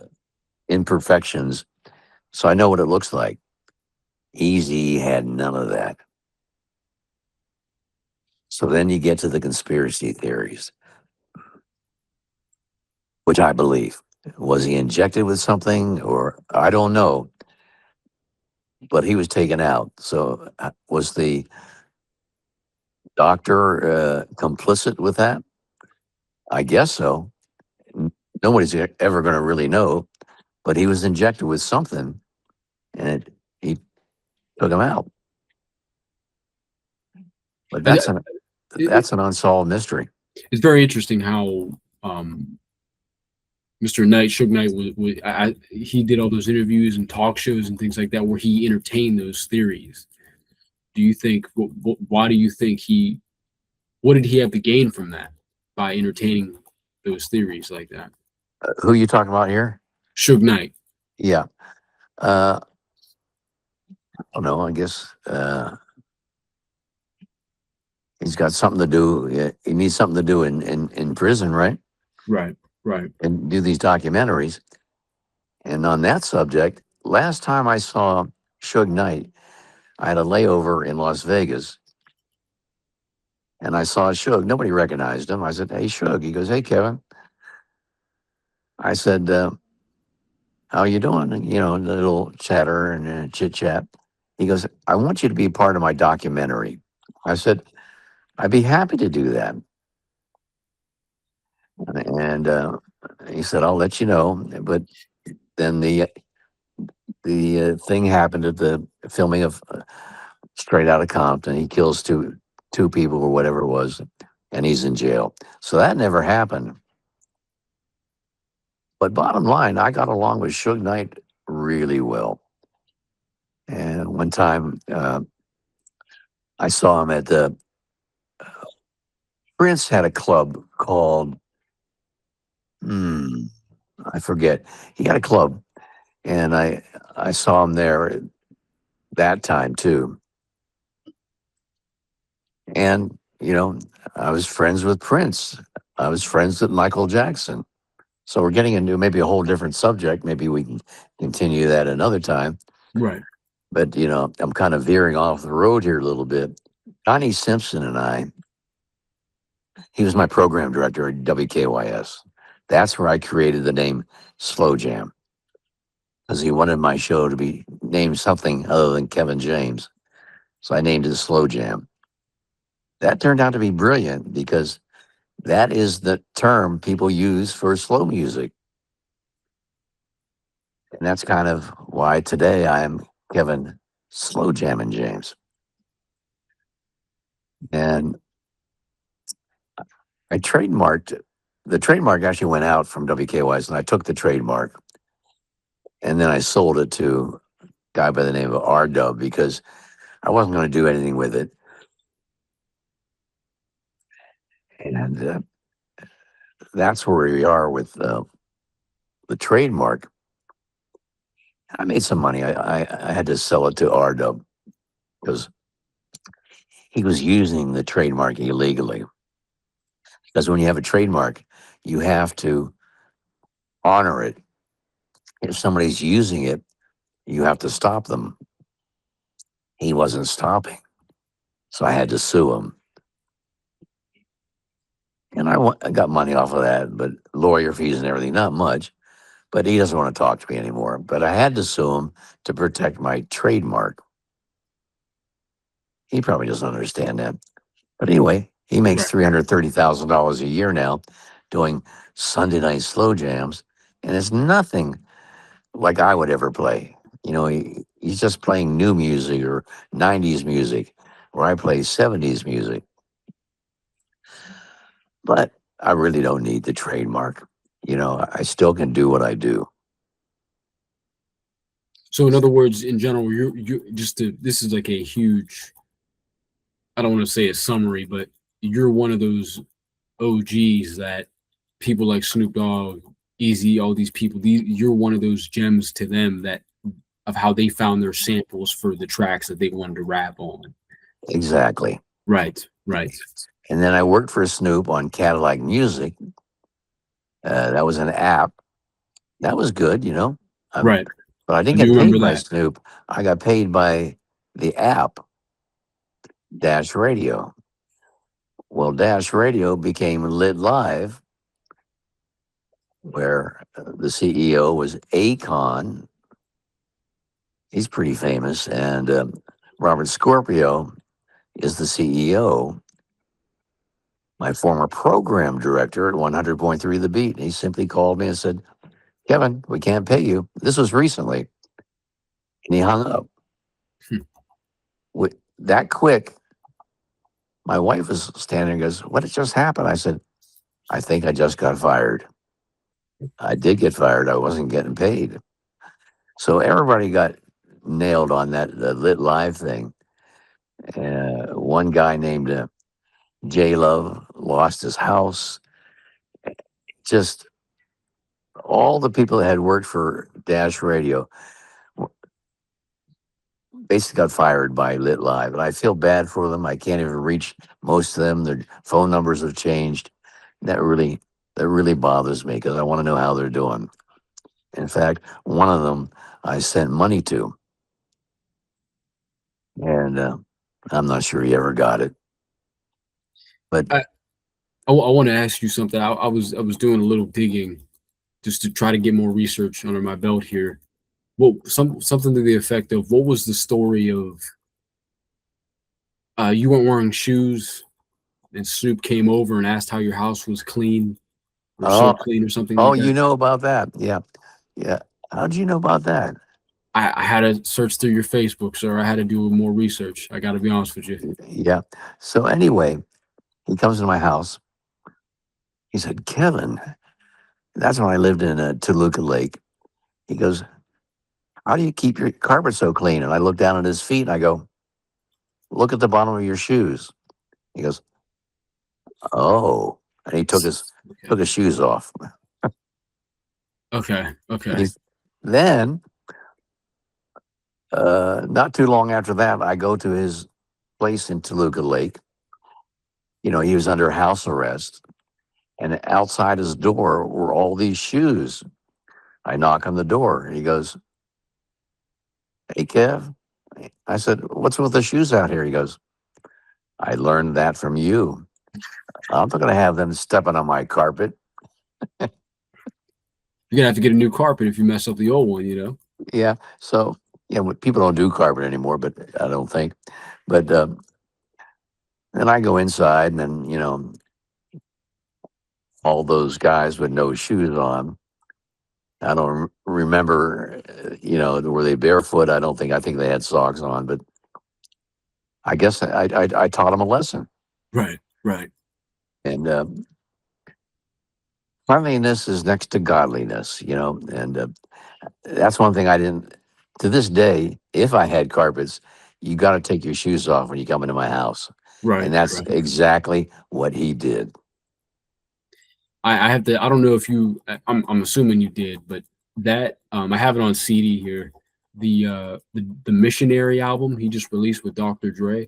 imperfections. So I know what it looks like. Easy had none of that. So then you get to the conspiracy theories. which I believe. Was he injected with something, or I don't know, but he was taken out. So was the doctor complicit with that? I guess so. N- Nobody's ever going to really know, but he was injected with something, and he took him out. But I, it, that's an unsolved mystery. it's very interesting how Mr. Knight, Suge Knight, he did all those interviews and talk shows and things like that where he entertained those theories. Do you think? Why do you think he? What did he have to gain from that by entertaining those theories like that? Who are you talking about here? Suge Knight. Yeah. I don't know. I guess he's got something to do. He needs something to do in prison, right? Right. Right. And do these documentaries. And on that subject, last time I saw Suge Knight, I had a layover in Las Vegas, and I saw Suge. Nobody recognized him. I said, "Hey, Suge." He goes, "Hey, Kevin." I said, "How you doing?" And, a little chatter and chit chat. He goes, "I want you to be part of my documentary." I said, "I'd be happy to do that." And he said, "I'll let you know." But then the thing happened at the filming of Straight Outta Compton. He kills two people or whatever it was, and he's in jail. So that never happened. But bottom line, I got along with Suge Knight really well. And one time, I saw him at the Prince had a club called hmm, I forget. He had a club, and I saw him there that time too. And I was friends with Prince. I was friends with Michael Jackson. So we're getting into maybe a whole different subject. Maybe we can continue that another time. Right. But I'm kind of veering off the road here a little bit. Johnny Simpson and I, he was my program director at WKYS. That's where I created the name Slow Jam because he wanted my show to be named something other than Kevin James. So I named it Slow Jam. That turned out to be brilliant because that is the term people use for slow music. And that's kind of why today I am Kevin Slow Jammin' James. And I trademarked the trademark actually went out from WKYS, and I took the trademark and then I sold it to a guy by the name of R because I wasn't going to do anything with it. And that's where we are with the trademark. I made some money. I had to sell it to R because he was using the trademark illegally. Because when you have a trademark, you have to honor it. If somebody's using it, you have to stop them. He wasn't stopping, so I had to sue him. And I got money off of that, but lawyer fees and everything, not much. But he doesn't want to talk to me anymore. But I had to sue him to protect my trademark. He probably doesn't understand that. But anyway, he makes Right. $330,000 a year now doing Sunday night slow jams, and it's nothing like I would ever play. He's just playing new music or 90s music, where I play 70s music. But I really don't need the trademark. I still can do what I do. So in other words, in general, you just to this is like a huge. I don't want to say a summary, but you're one of those OGs that people like Snoop Dogg, Eazy, all these people. You're one of those gems to them that of how they found their samples for the tracks that they wanted to rap on. Exactly. Right. Right. And then I worked for Snoop on Cadillac Music. That was an app. That was good, Right. but I I didn't do get remember paid by that. Snoop. I got paid by the app, Dash Radio. Well, Dash Radio became Lit Live, where the CEO was Akon. He's pretty famous, and Robert Scorpio is the CEO. My former program director at 100.3 The Beat. He simply called me and said, "Kevin, we can't pay you." This was recently, and he hung up. Hmm. That quick, my wife was standing and goes, "What had just happened?" I said, "I think I just got fired." I did get fired. I wasn't getting paid. So everybody got nailed on that Lit Live thing. One guy named J Love lost his house. Just all the people that had worked for Dash Radio basically got fired by Lit Live. And I feel bad for them. I can't even reach most of them. Their phone numbers have changed. That really that really bothers me because I want to know how they're doing. In fact, one of them I sent money to, and I'm not sure he ever got it. But I, I want to ask you something. I was doing a little digging just to try to get more research under my belt here. What something to the effect of what was the story of you weren't wearing shoes and Snoop came over and asked how your house was clean or so oh, clean or something oh, like you that. know about that? Yeah, yeah. How'd you know about that? I had to search through your Facebook, sir. I had to do more research. I got to be honest with you. Yeah. So anyway, he comes to my house. He said, "Kevin," that's when I lived in Toluca Lake. He goes, "How do you keep your carpet so clean?" And I look down at his feet and I go, "Look at the bottom of your shoes." He goes, "Oh," and he Okay. took his shoes off. Okay. Okay. He's, then, not too long after that, I go to his place in Toluca Lake. You know, he was under house arrest, and outside his door were all these shoes. I knock on the door. He goes, "Hey, Kev." I said, "What's with the shoes out here?" He goes, "I learned that from you. I'm not going to have them stepping on my carpet." You're gonna have to get a new carpet if you mess up the old one. You know. Yeah. So, yeah, people don't do carpet anymore, but I don't think. But then I go inside, and then, all those guys with no shoes on. I don't remember, were they barefoot? I don't think. I think they had socks on, but I guess I taught them a lesson. Right. Right. And cleanliness is next to godliness, and that's one thing I didn't. To this day, if I had carpets, you got to take your shoes off when you come into my house, and Right. that's Right. exactly what he did. I have to. I don't know if you. I'm assuming you did, but that I have it on CD here. The Missionary album he just released with Dr. Dre.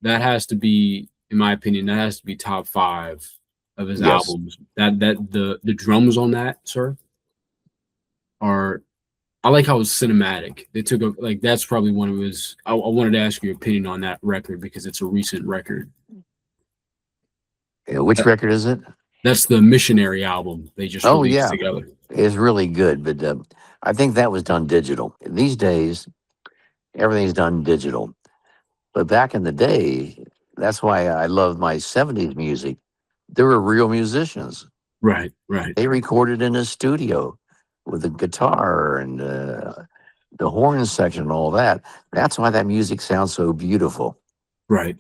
That has to be, in my opinion, that has to be top five of his Yes, albums. The drums on that, sir, are. I like how it's cinematic. They took a like that's probably one of his. I wanted to ask your opinion on that record because it's a recent record. which record is it? That's the Missionary album they just Oh released yeah, together. it's really good, but I think that was done digital. These days, everything's done digital. But back in the day, that's why I love my '70s music. There were real musicians. Right, right, They recorded in a studio with the guitar and the horn section and all that. That's why that music sounds so beautiful. right.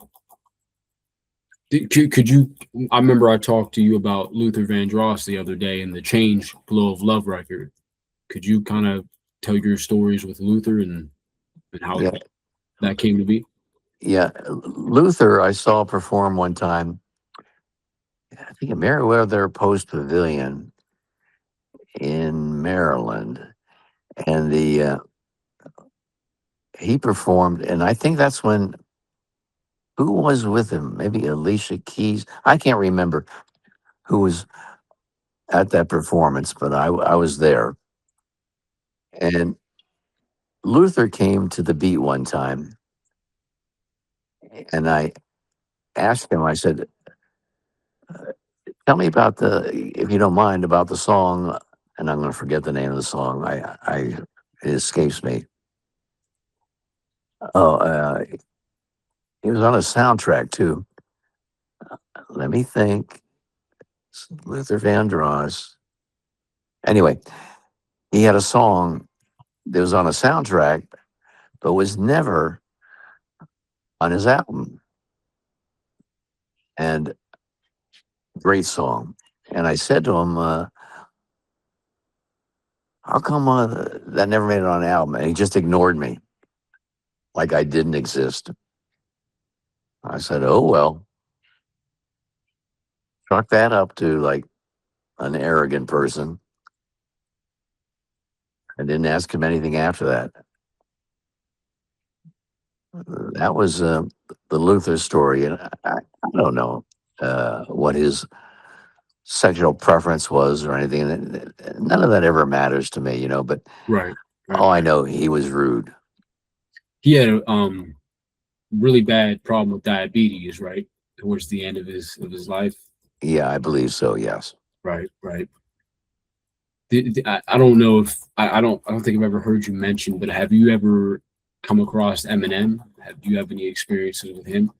Could you? I remember I talked to you about Luther Vandross the other day and the Change Glow of Love record. Could you kind of tell your stories with Luther and how Yeah, that came to be? yeah. Luther, I saw perform one time. I think at Meriwether Post Pavilion in Maryland, and the he performed, and I think that's when who was with him? Maybe Alicia Keys. I can't remember who was at that performance, but I was there. And Luther came to the beat one time, and I asked him. I said, Tell me about if you don't mind, about the song, and I'm going to forget the name of the song. It escapes me. Oh, it was on a soundtrack too. Let me think. Luther Vandross. Anyway, he had a song that was on a soundtrack, but was never on his album. And great song. And I said to him, how come that never made it on an album? And he just ignored me like I didn't exist. I said, oh, well, chalk that up to like an arrogant person. I didn't ask him anything after that. That was the Luther story. And I don't know what his sexual preference was or anything. None of that ever matters to me, but Right. Right. all I know, he was rude. He had a really bad problem with diabetes, right? Towards the end of his life. Yeah, I believe so. Yes. Right. Right. I don't know if I don't think I've ever heard you mention, but have you ever come across Eminem? Do you have any experiences with him?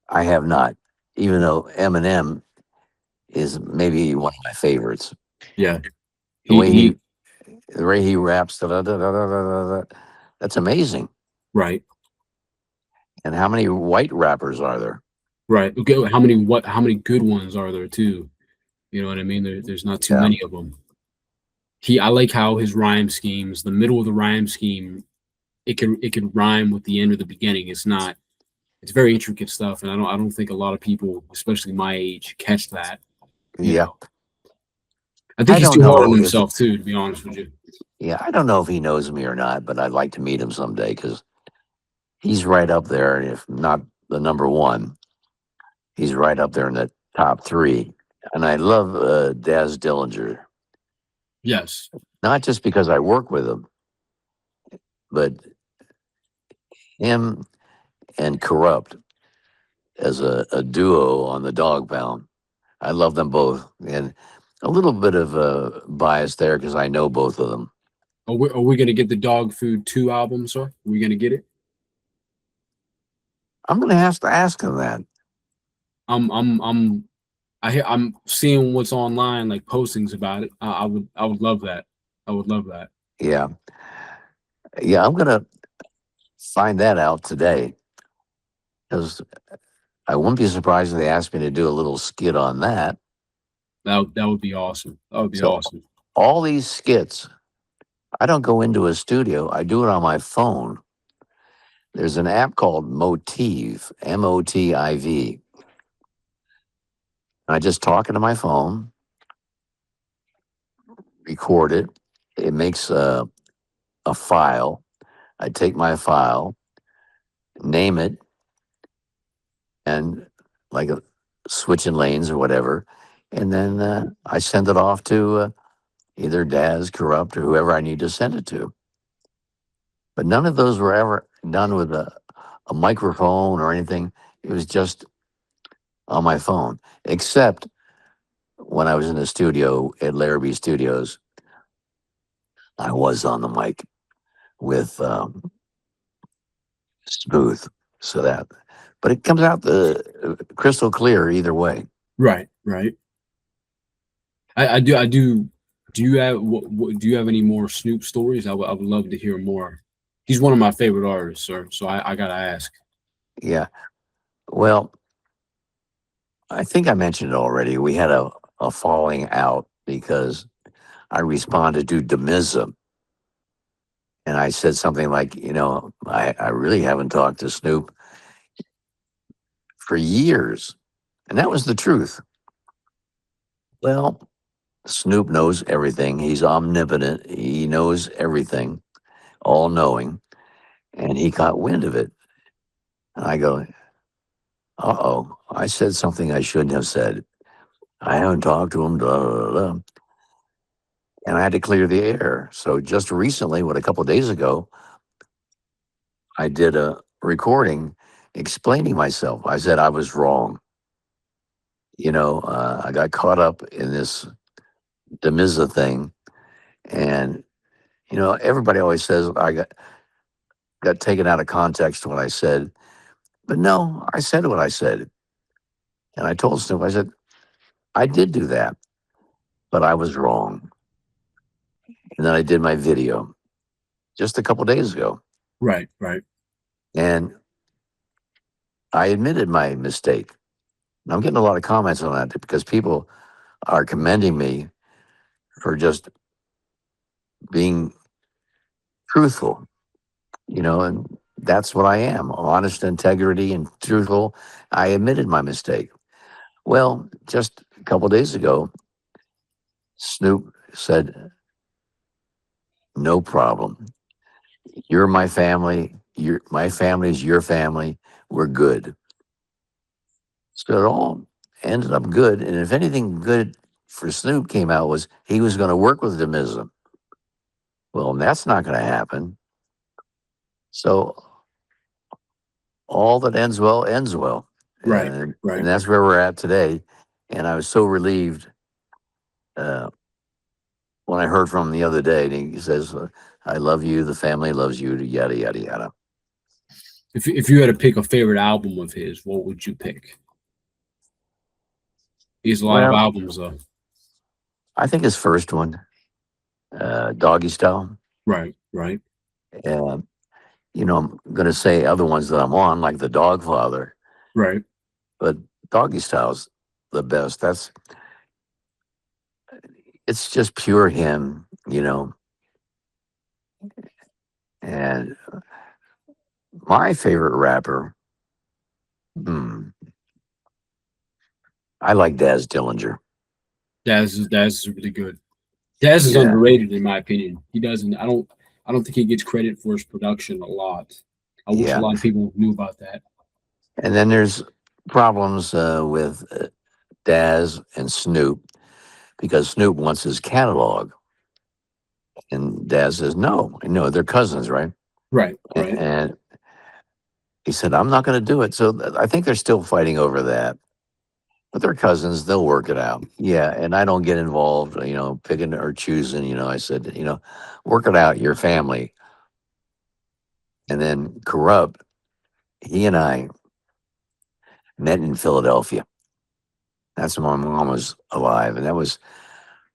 I have not, even though Eminem is maybe one of my favorites. Yeah. The way He the way he raps, that's amazing. right. And how many white rappers are there? Right. Okay. How many good ones are there too? You know what I mean? There's not too Yeah, many of them. I like how his rhyme schemes, the middle of the rhyme scheme, it could rhyme with the end or the beginning. It's very intricate stuff, and I don't think a lot of people, especially my age, catch that. You yeah. know, I think I he's don't too hard on know if, himself too, to be honest with you. yeah, I don't know if he knows me or not, but I'd like to meet him someday because he's right up there. If not the number one, he's right up there in the top three. And I love Daz Dillinger, Yes. not just because I work with him, but him and Corrupt as a duo on the Dogg Pound. I love them both, and a little bit of bias there because I know both of them. Are we gonna get the Dog Food 2 album, sir? Are we gonna get it? I'm going to have to ask him that. I'm I'm seeing what's online, like postings about it. I would love that. I would love that. Yeah, yeah, I'm going to find that out today because I wouldn't be surprised if they asked me to do a little skit on that. That would be awesome. That would be So awesome. all these skits, I don't go into a studio. I do it on my phone. There's an app called Motiv, Motiv. I just talk into my phone, record it. It makes a file. I take my file, name it, and like switching lanes or whatever, and then I send it off to either Daz, Corrupt, or whoever I need to send it to. But none of those were ever done with a microphone or anything. It was just on my phone, except when I was in the studio at Larrabee Studios, I was on the mic with Smooth. So that, but it comes out the crystal clear either way. Right. Right. I do. Do you have do you have any more Snoop stories? I would love to hear more. He's one of my favorite artists, sir. So I gotta ask. Yeah. Well, I think I mentioned it already. We had a falling out because I responded to Demism. And I said something like, I really haven't talked to Snoop for years. And that was the truth. Well, Snoop knows everything. He's omnipotent. He knows everything, all knowing. And he got wind of it. And I go, uh-oh, I said something I shouldn't have said. I haven't talked to him, blah, blah, blah. And I had to clear the air. So just recently, a couple of days ago, I did a recording explaining myself. I said I was wrong. I got caught up in this Demiza thing, and everybody always says I got taken out of context when I said, but no, I said what I said, and I told Snoop, I said I did do that, but I was wrong, and then I did my video just a couple days ago, Right, right, and I admitted my mistake. And I'm getting a lot of comments on that because people are commending me for just being truthful, and that's what I am, honest, integrity, and truthful. I admitted my mistake. Well, just a couple days ago, Snoop said, no problem. You're my family. My family's your family. We're good. So it all ended up good. And if anything good for Snoop came out was he was going to work with Demism. Well, that's not going to happen. So all that ends well ends well. right, And right. that's where we're at today. And I was so relieved uh, when I heard from him the other day. And he says, I love you. The family loves you, yada, yada, yada. If you had to pick a favorite album of his, what would you pick? He has a lot of Well, albums, though. I think his first one, Doggy Style. Right, right. Uh, I'm going to say other ones that I'm on, like The Doggfather, Right. but Doggy Style's the best. It's just pure him. And my favorite rapper, hmm, I like Daz Dillinger. Daz is really good. Daz is Yeah. underrated in my opinion. He doesn't. I don't think he gets credit for his production a lot. I wish a Yeah. lot of people knew about that. And then there's problems with Daz and Snoop because Snoop wants his catalog. And Daz says, no, they're cousins, right? Right, right. And he said, I'm not going to do it. So I think they're still fighting over that. But they're cousins. They'll work it out. Yeah. And I don't get involved, picking or choosing. I said, work it out, your family. And then Corrupt, he and I met in Philadelphia. That's when my mom was alive. And that was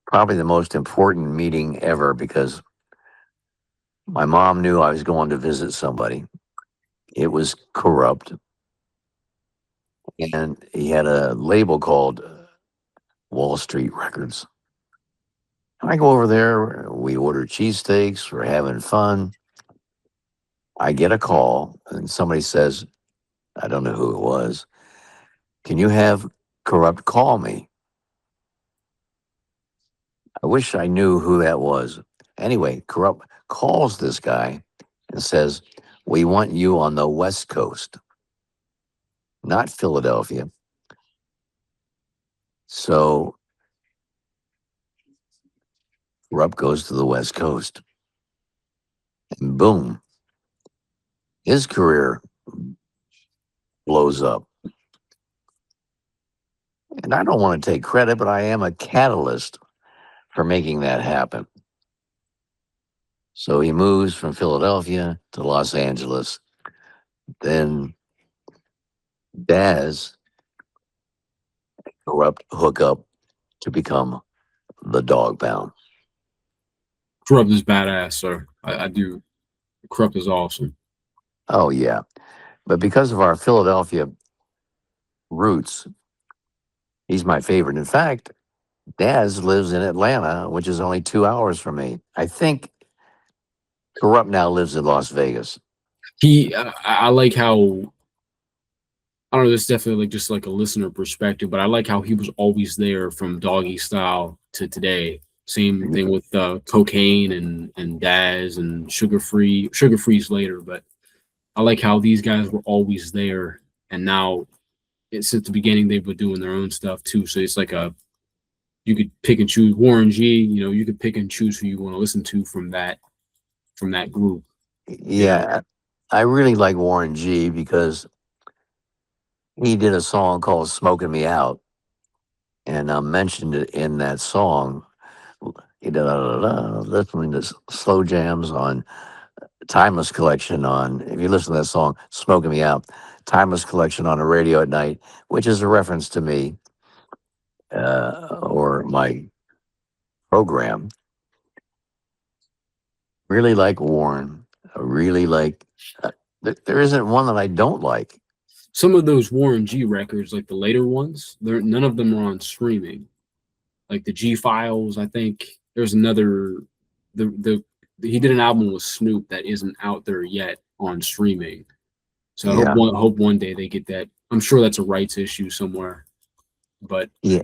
probably the most important meeting ever because my mom knew I was going to visit somebody. It was Corrupt. And he had a label called Wall Street Records. I go over there, we order cheesesteaks, we're having fun. I get a call, and somebody says, I don't know who it was, can you have Corrupt call me? I wish I knew who that was. Anyway, Corrupt calls this guy and says, we want you on the West Coast, not Philadelphia. So Corrupt goes to the West Coast, and boom, his career blows up. And I don't want to take credit, but I am a catalyst for making that happen. So he moves from Philadelphia to Los Angeles. Then Daz Corrupt hook up to become the Dogg Pound. Corrupt is badass, sir. I do. Corrupt is awesome. Oh yeah. But because of our Philadelphia roots, he's my favorite. In fact, Daz lives in Atlanta, which is only 2 hours from me. I think Corrupt now lives in Las Vegas. I like how I don't know. This definitely like just like a listener perspective, but I like how he was always there from Doggy Style to today. Same thing with Cocaine and Daz and Sugar Free's later. But I like how these guys were always there, and now it's at the beginning they were doing their own stuff too. So it's like a you could pick and choose Warren G. You could pick and choose who you want to listen to from that group. You know, Yeah. I really like Warren G because he did a song called Smoking Me Out. and mentioned it in that song. Listening to slow jams on Timeless Collection on, if you listen to that song, Smoking Me Out, Timeless Collection on the radio at night, which is a reference to me or my program. Really like Warren. I really like, there isn't one that I don't like. Some of those Warren G records, like the later ones, they're none of them are on streaming. Like the G Files, I think there's another the he did an album with Snoop that isn't out there yet on streaming. So Yeah. I hope one day they get that. I'm sure that's a rights issue somewhere, but Yeah.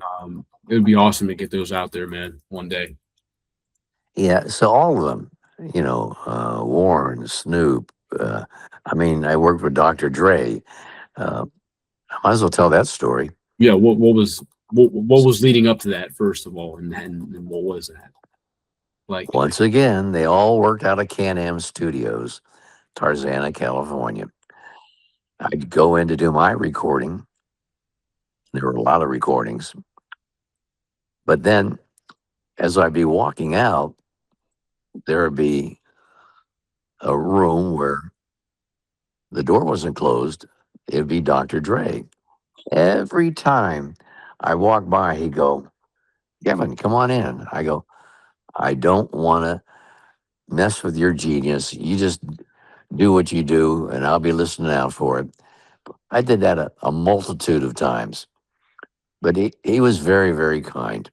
it would be awesome to get those out there, man, one day. Yeah. So all of them, Warren, Snoop. I mean, I worked with Dr. Dre. Uh, I might as well tell that story. Yeah, what was leading up to that first of all, and then what was that like? Once again, they all worked out of Can-Am Studios, Tarzana, California. I'd go in to do my recording. There were a lot of recordings. But then as I'd be walking out, there would be a room where the door wasn't closed. It'd be Dr. Dre. Every time I walk by, he'd go, Kevin, come on in. I go, I don't want to mess with your genius. You just do what you do, and I'll be listening out for it. I did that a multitude of times, but he was very, very kind.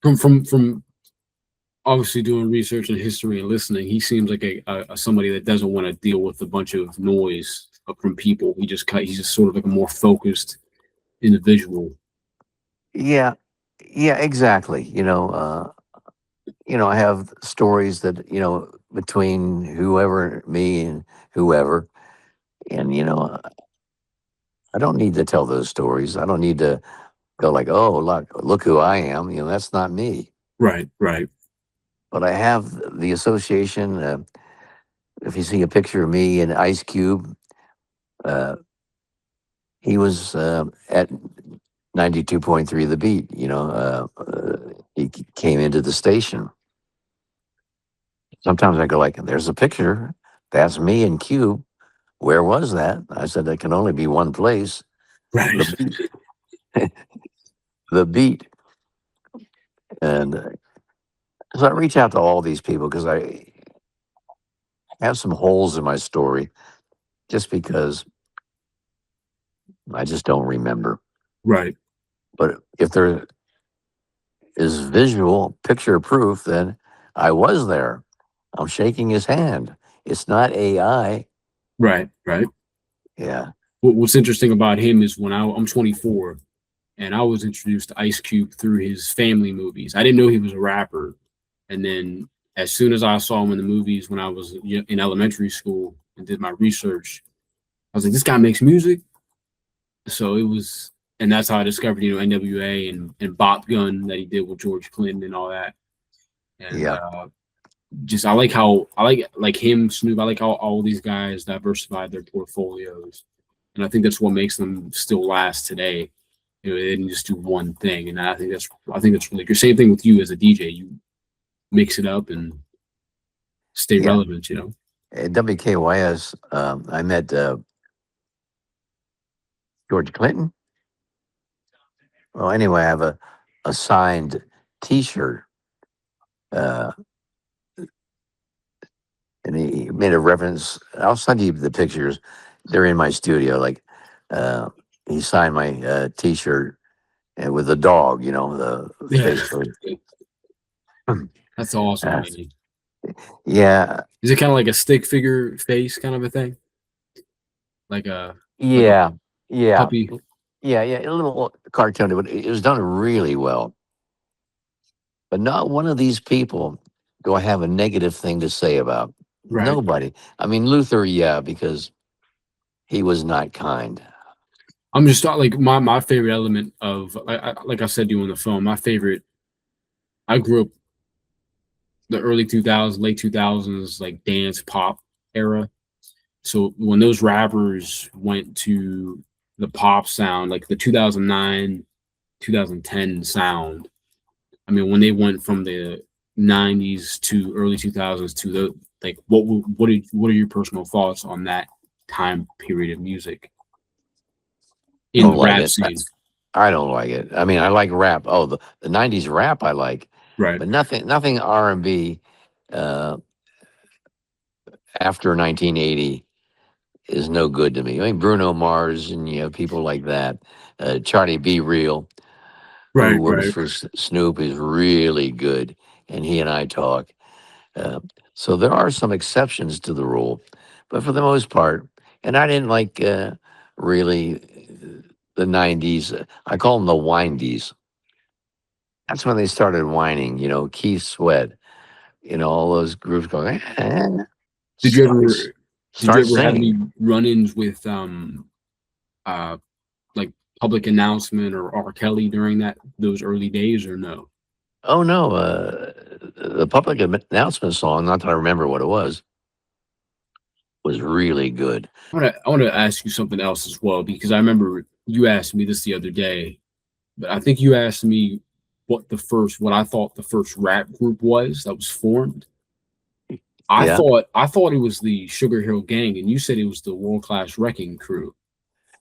From obviously doing research and history and listening, he seems like a somebody that doesn't want to deal with a bunch of noise from people. He's just sort of like a more focused individual. Yeah, yeah, exactly. I have stories that between whoever, me and whoever, and I don't need to tell those stories. I don't need to go like, oh, look who I am. That's not me. Right, right, But I have the association. If you see a picture of me and Ice Cube, uh, he was at 92.3 The Beat. He came into the station. Sometimes I go like, there's a picture. That's me and Cube. Where was that? I said, that can only be one place. right. The beat. The beat. And so I reach out to all these people because I have some holes in my story just because I just don't remember. Right. But if there is visual picture proof, then I was there. I'm shaking his hand. It's not AI. Right, right. Yeah. What's interesting about him is I'm 24 and I was introduced to Ice Cube through his family movies. I didn't know he was a rapper. And then as soon as I saw him in the movies when I was in elementary school and did my research, I was like, this guy makes music. So it was, and that's how I discovered, NWA and Bop Gun that he did with George Clinton and all that. And Yeah. just I like how I like him, Snoop. I like how all these guys diversified their portfolios, and I think that's what makes them still last today. They didn't just do one thing, and I think that's really good. Same thing with you as a DJ. You mix it up and stay Yeah. relevant. At WKYS, I met George Clinton. Well, anyway, I have a signed T-shirt, uh, and he made a reference. I'll send you the pictures. They're in my studio. Like uh, he signed my T-shirt and with the dog, the Yeah, face. that's awesome, Uh, man. yeah, Is it kind of like a stick figure face kind of a thing, like a like a yeah, yeah, puppy? yeah. A little cartoon, but it was done really well. But not one of these people do I have a negative thing to say about. Right. Nobody. I mean, Luther, yeah, because he was not kind. I'm just like my favorite element of like I said to you on the phone. My favorite. I grew up the early 2000s, late 2000s, like dance pop era. So when those rappers went to the pop sound, like the 2009, 2010 sound. I mean, when they went from the 90s to early 2000s to the like, what are your personal thoughts on that time period of music in Don't the like rap it. scene? I don't like it. I mean, I like rap. Oh, the '90s rap I like, Right, but nothing R&B after 1980 is no good to me. I mean, Bruno Mars and people like that. Charlie B. Real, who right, works right. for Snoop, is really good, and he and I talk. Uh, so there are some exceptions to the rule, but for the most part, and I didn't like really the '90s. I call them the windies. That's when they started whining. Keith Sweat. All those groups going. Did you Start, ever did you start ever have singing. any run-ins with uh like public announcement or R. Kelly during those early days or no? Oh no, the public announcement song. Not that I remember what it was really good. I want to ask you something else as well because I remember you asked me this the other day, but I think you asked me what I thought the first rap group was that was formed. I Yeah, thought I thought it was the Sugar Hill Gang, and you said it was the World Class Wrecking Crew.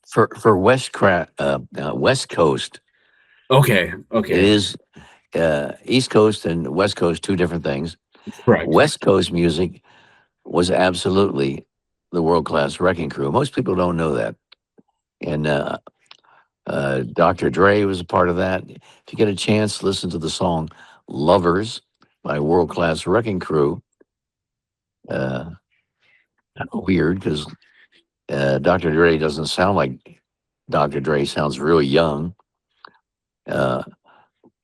for West Coast, Okay, it okay, is East Coast and West Coast, two different things. correct. West Coast music was absolutely the world class wrecking crew. Most people don't know that, and Dr. Dre was a part of that. If you get a chance, listen to the song "Lovers" by World Class Wrecking Crew. Uh, Weird because Dr. Dre doesn't sound like Dr. Dre. Sounds really young. Uh,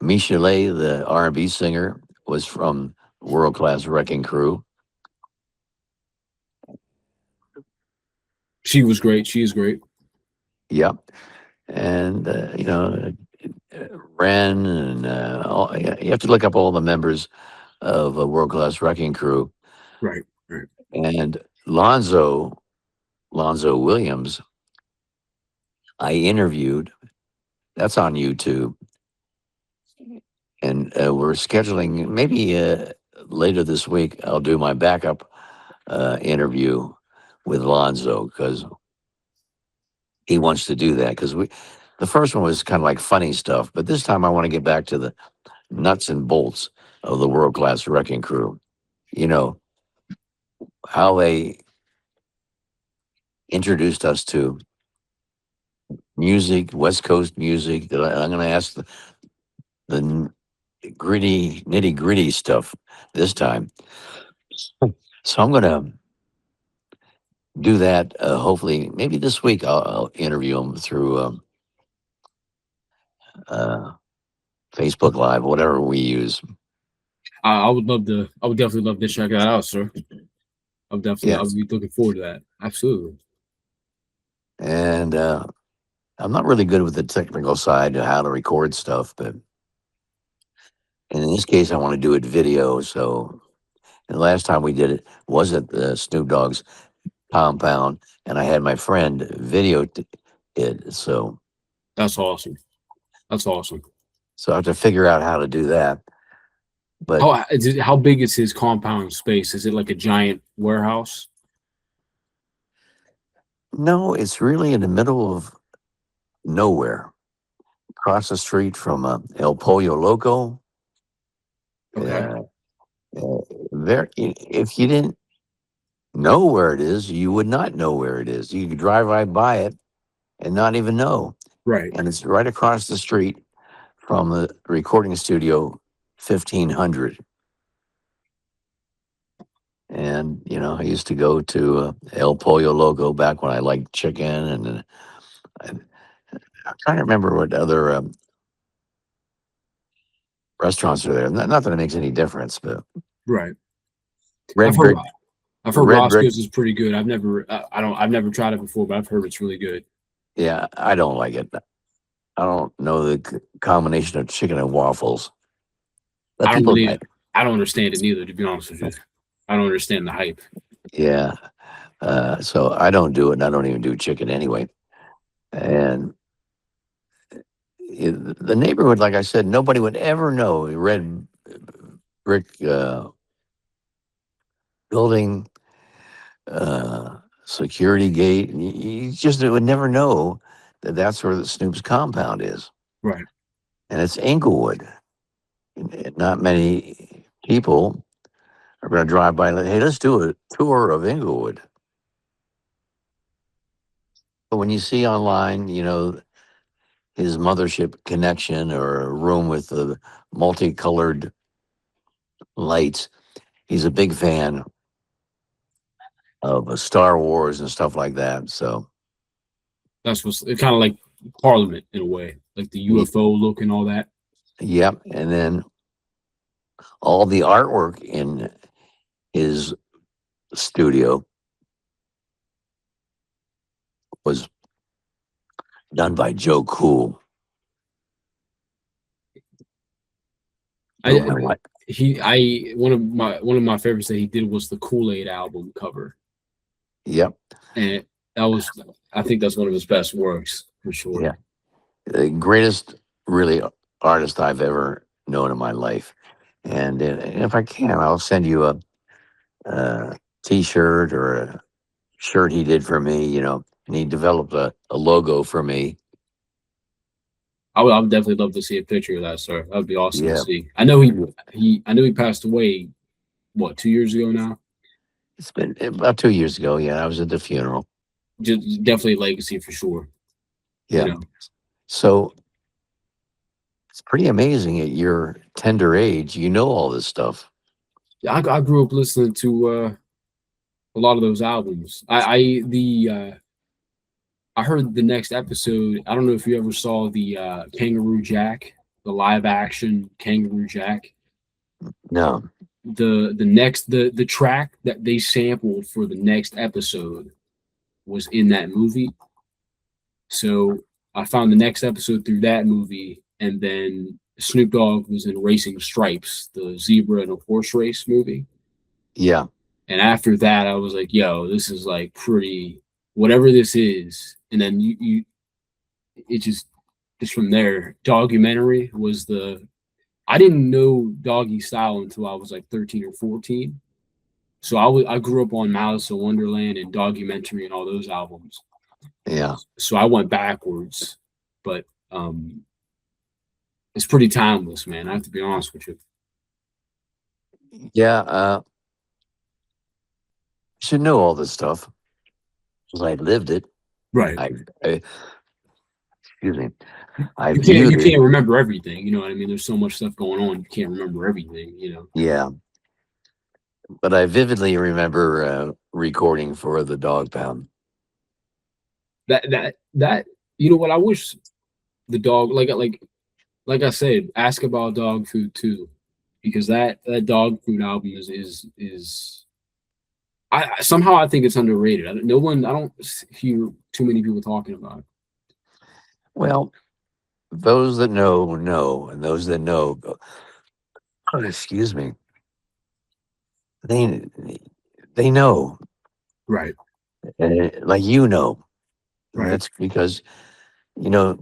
Michelet, the R&B singer, was from World Class Wrecking Crew. She was great. She is great. Yep, and Ren and you have to look up all the members of a World Class Wrecking Crew. Right, right. And Lonzo Williams, I interviewed. That's on YouTube, and we're scheduling maybe later this week. I'll do my backup interview with Lonzo because he wants to do that. Because the first one was kind of like funny stuff, but this time I want to get back to the nuts and bolts of the World Class Wrecking Crew. You know how they introduced us to music, West Coast music. That I'm going to ask the gritty, nitty gritty stuff this time. So I'm going to do that. Hopefully, maybe this week I'll interview them through uh, Facebook Live, whatever we use. I would love to. I would definitely love to check that out, sir. I Yeah, would be looking forward to that. Absolutely. and I'm not really good with the technical side of how to record stuff, but in this case, I want to do it video. So the last time we did it was at Snoop Dogg's compound, and I had my friend video it. That's awesome. That's awesome. So I have to figure out how to do that. But How big is his compound space? Is it like a giant warehouse? no, it's really in the middle of nowhere, across the street from El Pollo Loco. Okay. Uh, there, if you didn't know where it is, you would not know where it is. You could drive right by it and not even know. Right. And it's right across the street from the recording studio 1500. And, I used to go to El Pollo Loco back when I liked chicken. And I'm trying to remember what other restaurants are there. Not that it makes any difference, but Right. I've Red heard Brick, I've heard Red Brick, Roscoe's is pretty good. I've never tried it before, but I've heard it's really good. yeah, I don't like it. I don't know the combination of chicken and waffles. But I don't people really might. I don't understand it neither, to be honest with you. I don't understand the hype. Yeah. So I don't do it, and I don't even do chicken anyway. And the neighborhood, like I said, nobody would ever know. Red brick building, security gate. You just would never know that that's where the Snoop's compound is. Right. And it's Inglewood. And not many people are going to drive by and hey, let's do a tour of Inglewood. But when you see online, his mothership connection or a room with the multicolored lights, he's a big fan of Star Wars and stuff like that. So, That's what's it's kind of like Parliament in a way, like the UFO look and all that. yep. And then all the artwork in his studio was done by Joe Cool. I Who I like. one of my favorites that he did was the Kool-Aid album cover, Yep. and that was I think that's one of his best works for sure. Yeah. The greatest, really, artist I've ever known in my life. And if I can, I'll send you a T-shirt or a shirt he did for me. And he developed a logo for me. I would definitely love to see a picture of that, sir. That would be awesome to Yeah, see. I know I know he passed away. What, 2 years ago now? it's been about 2 years ago. Yeah, I was at the funeral. Just definitely legacy for sure. Yeah, so it's pretty amazing at your tender age. You know all this stuff. I grew up listening to a lot of those albums. I heard the next episode. I don't know if you ever saw the Kangaroo Jack, the live action Kangaroo Jack. No. The track that they sampled for the next episode was in that movie. So I found the next episode through that movie, and then Snoop Dogg was in Racing Stripes, the zebra and a horse race movie. Yeah. And after that, I was like, "Yo, this is like pretty, whatever this is." And then it just from there. Documentary was the I didn't know Doggy Style until I was like 13 or 14. So I grew up on Malice in Wonderland and Documentary and all those albums. Yeah. So I went backwards, but it's pretty timeless, man. I have to be honest with you. Yeah. You should know all this stuff because I lived it. Right. I excuse me. I You viewed it. can't remember everything. You know what I mean? There's so much stuff going on. You can't remember everything. Yeah. But I vividly remember recording for the Dogg Pound. That you know what I wish the dog like I said, ask about dog food too, because that dog food album is I somehow I think it's underrated. I don't hear too many people talking about it. Well, those that know, and those that know, oh, excuse me, they they know, Right, like and right, that's because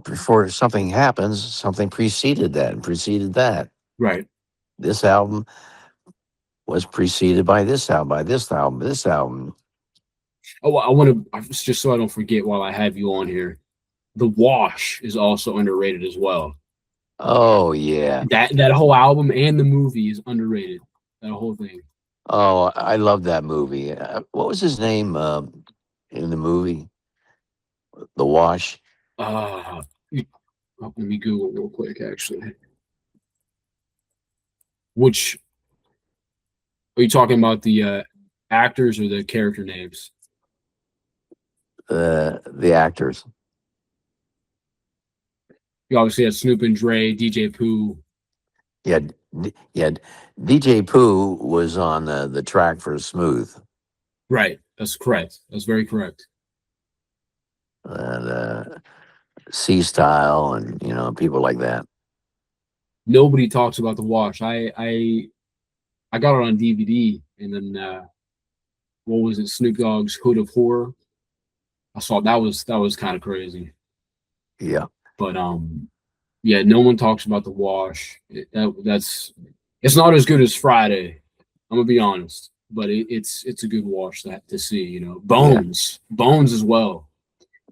before something happens, something preceded that and preceded that. right. This album was preceded by this album, by this album, this album. Oh, I want to just so I don't forget while I have you on here. The Wash is also underrated as well. Oh yeah. That whole album and the movie is underrated. That whole thing. Oh, I love that movie. What was his name in the movie? The Wash. Uh, let me Google real quick, actually. Which are you talking about, the actors or the character names? The actors. You obviously had Snoop and Dre, DJ Pooh. Yeah, yeah. DJ Pooh was on the track for Smooth. Right. That's correct. That's very correct. And C Style and people like that. Nobody talks about the Wash. I got it on DVD, and then what was it? Snoop Dogg's Hood of Horror. I saw that was kind of crazy. Yeah. But yeah, no one talks about the wash. That's it's not as good as Friday. I'm gonna be honest, but it's a good wash to see. You know, Yeah. Bones as well.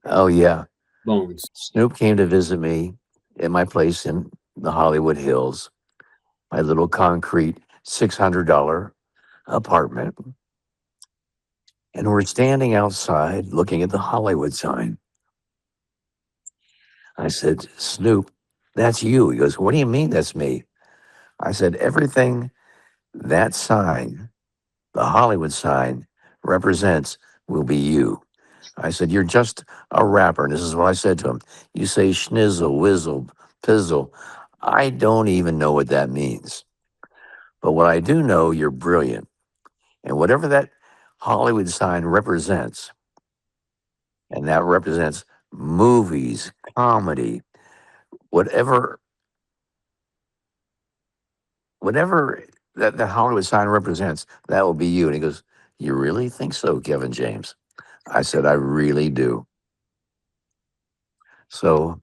Oh, yeah. Bones. Snoop came to visit me at my place in the Hollywood Hills, my little concrete $600 apartment. And we're standing outside looking at the Hollywood sign. I said, Snoop, that's you. He goes, what do you mean that's me? I said, everything that sign, the Hollywood sign, represents will be you. I said, you're just a rapper. And this is what I said to him. You say schnizzle, whizzle, pizzle. I don't even know what that means. But what I do know, you're brilliant. And whatever that Hollywood sign represents, and that represents movies, comedy, whatever, whatever that the Hollywood sign represents, that will be you. And he goes, you really think so, Kevin James? I said, I really do. So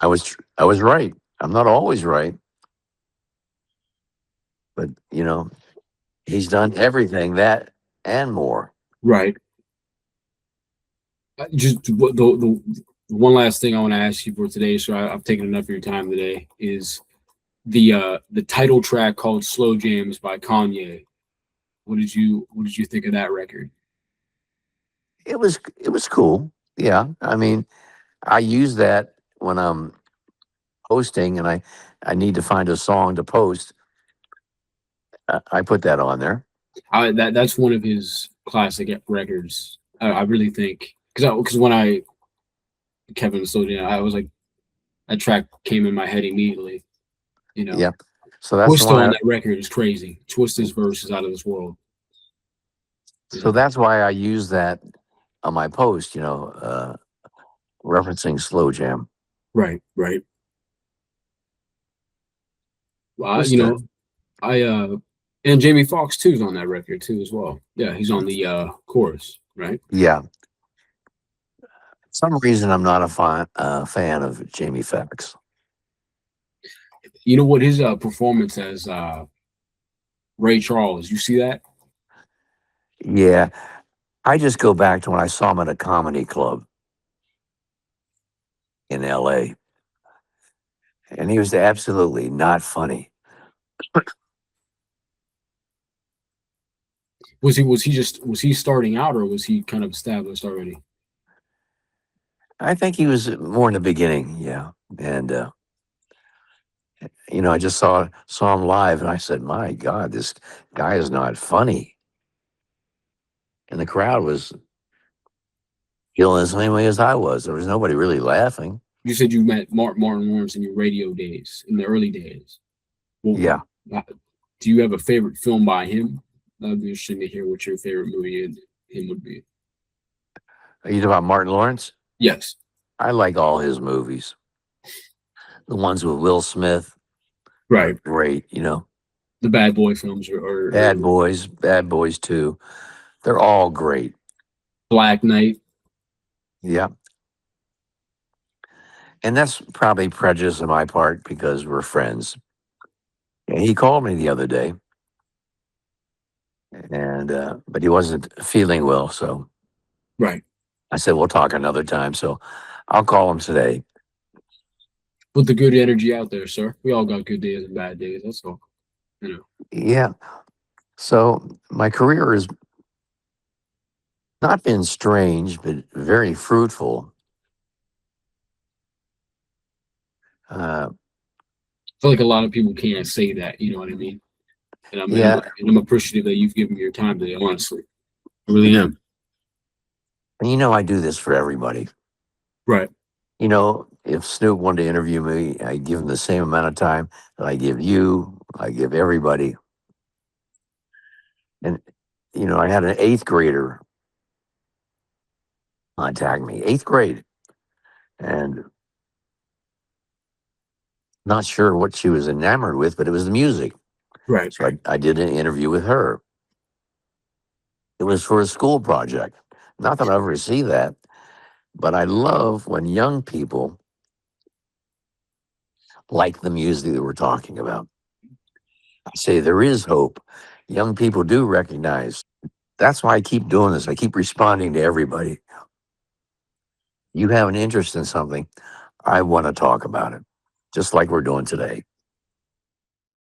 I was right. I'm not always right, but he's done everything that and more. Right. Just the one last thing I want to ask you for today, so I've taken enough of your time today, is the title track called "Slow Jams" by Kanye. What did you think of that record? It was cool. Yeah. I mean, I use that when I'm posting and I need to find a song to post. I put that on there. That's one of his classic records. I really think because when I Kevin Slow Jam, I was like that track came in my head immediately. You know, Yeah. So that's the Twista one on that record is crazy. Twista's verse is out of this world. You so know, that's why I use that on my post, referencing Slow Jam. right, right. Well, you Twista. know, I and Jamie Foxx too is on that record too as well. Yeah, he's on the chorus, right? Yeah. For some reason I'm not a fan of Jamie Foxx. You know what his performance as Ray Charles? You see that? Yeah. I just go back to when I saw him at a comedy club in LA. And he was absolutely not funny. Was he starting out or was he kind of established already? I think he was more in the beginning, yeah. And I just saw him live, and I said, "My God, this guy is not funny." And the crowd was feeling the same way as I was. There was nobody really laughing. You said you met Martin Lawrence in your radio days, in the early days. Well, Yeah, do you have a favorite film by him? That would be interesting to hear what your favorite movie in him would be. are you talking about Martin Lawrence? Yes, I like all his movies. The ones with Will Smith are right. great. The Bad Boy films Bad Boys too. They're all great. Black Knight. Yeah, and that's probably prejudice on my part because we're friends. And he called me the other day, and but he wasn't feeling well, so Right. I said we'll talk another time. So I'll call him today. Put the good energy out there, sir. We all got good days and bad days. That's all. You know. Yeah. So my career has not been strange, but very fruitful. Uh, I feel like a lot of people can't say that. You know what I mean? yeah, And I'm appreciative that you've given me your time today. Honestly, I really am. and I do this for everybody. Right. If Snoop wanted to interview me, I give him the same amount of time that I give you. I give everybody. And I had an eighth grader contact me, eighth grade, and not sure what she was enamored with, but it was the music. Right. So I did an interview with her. It was for a school project. Not that I ever see that, But I love when young people like the music that we're talking about. I say there is hope. Young people do recognize. That's why I keep doing this. I keep responding to everybody. You have an interest in something, I want to talk about it, just like we're doing today.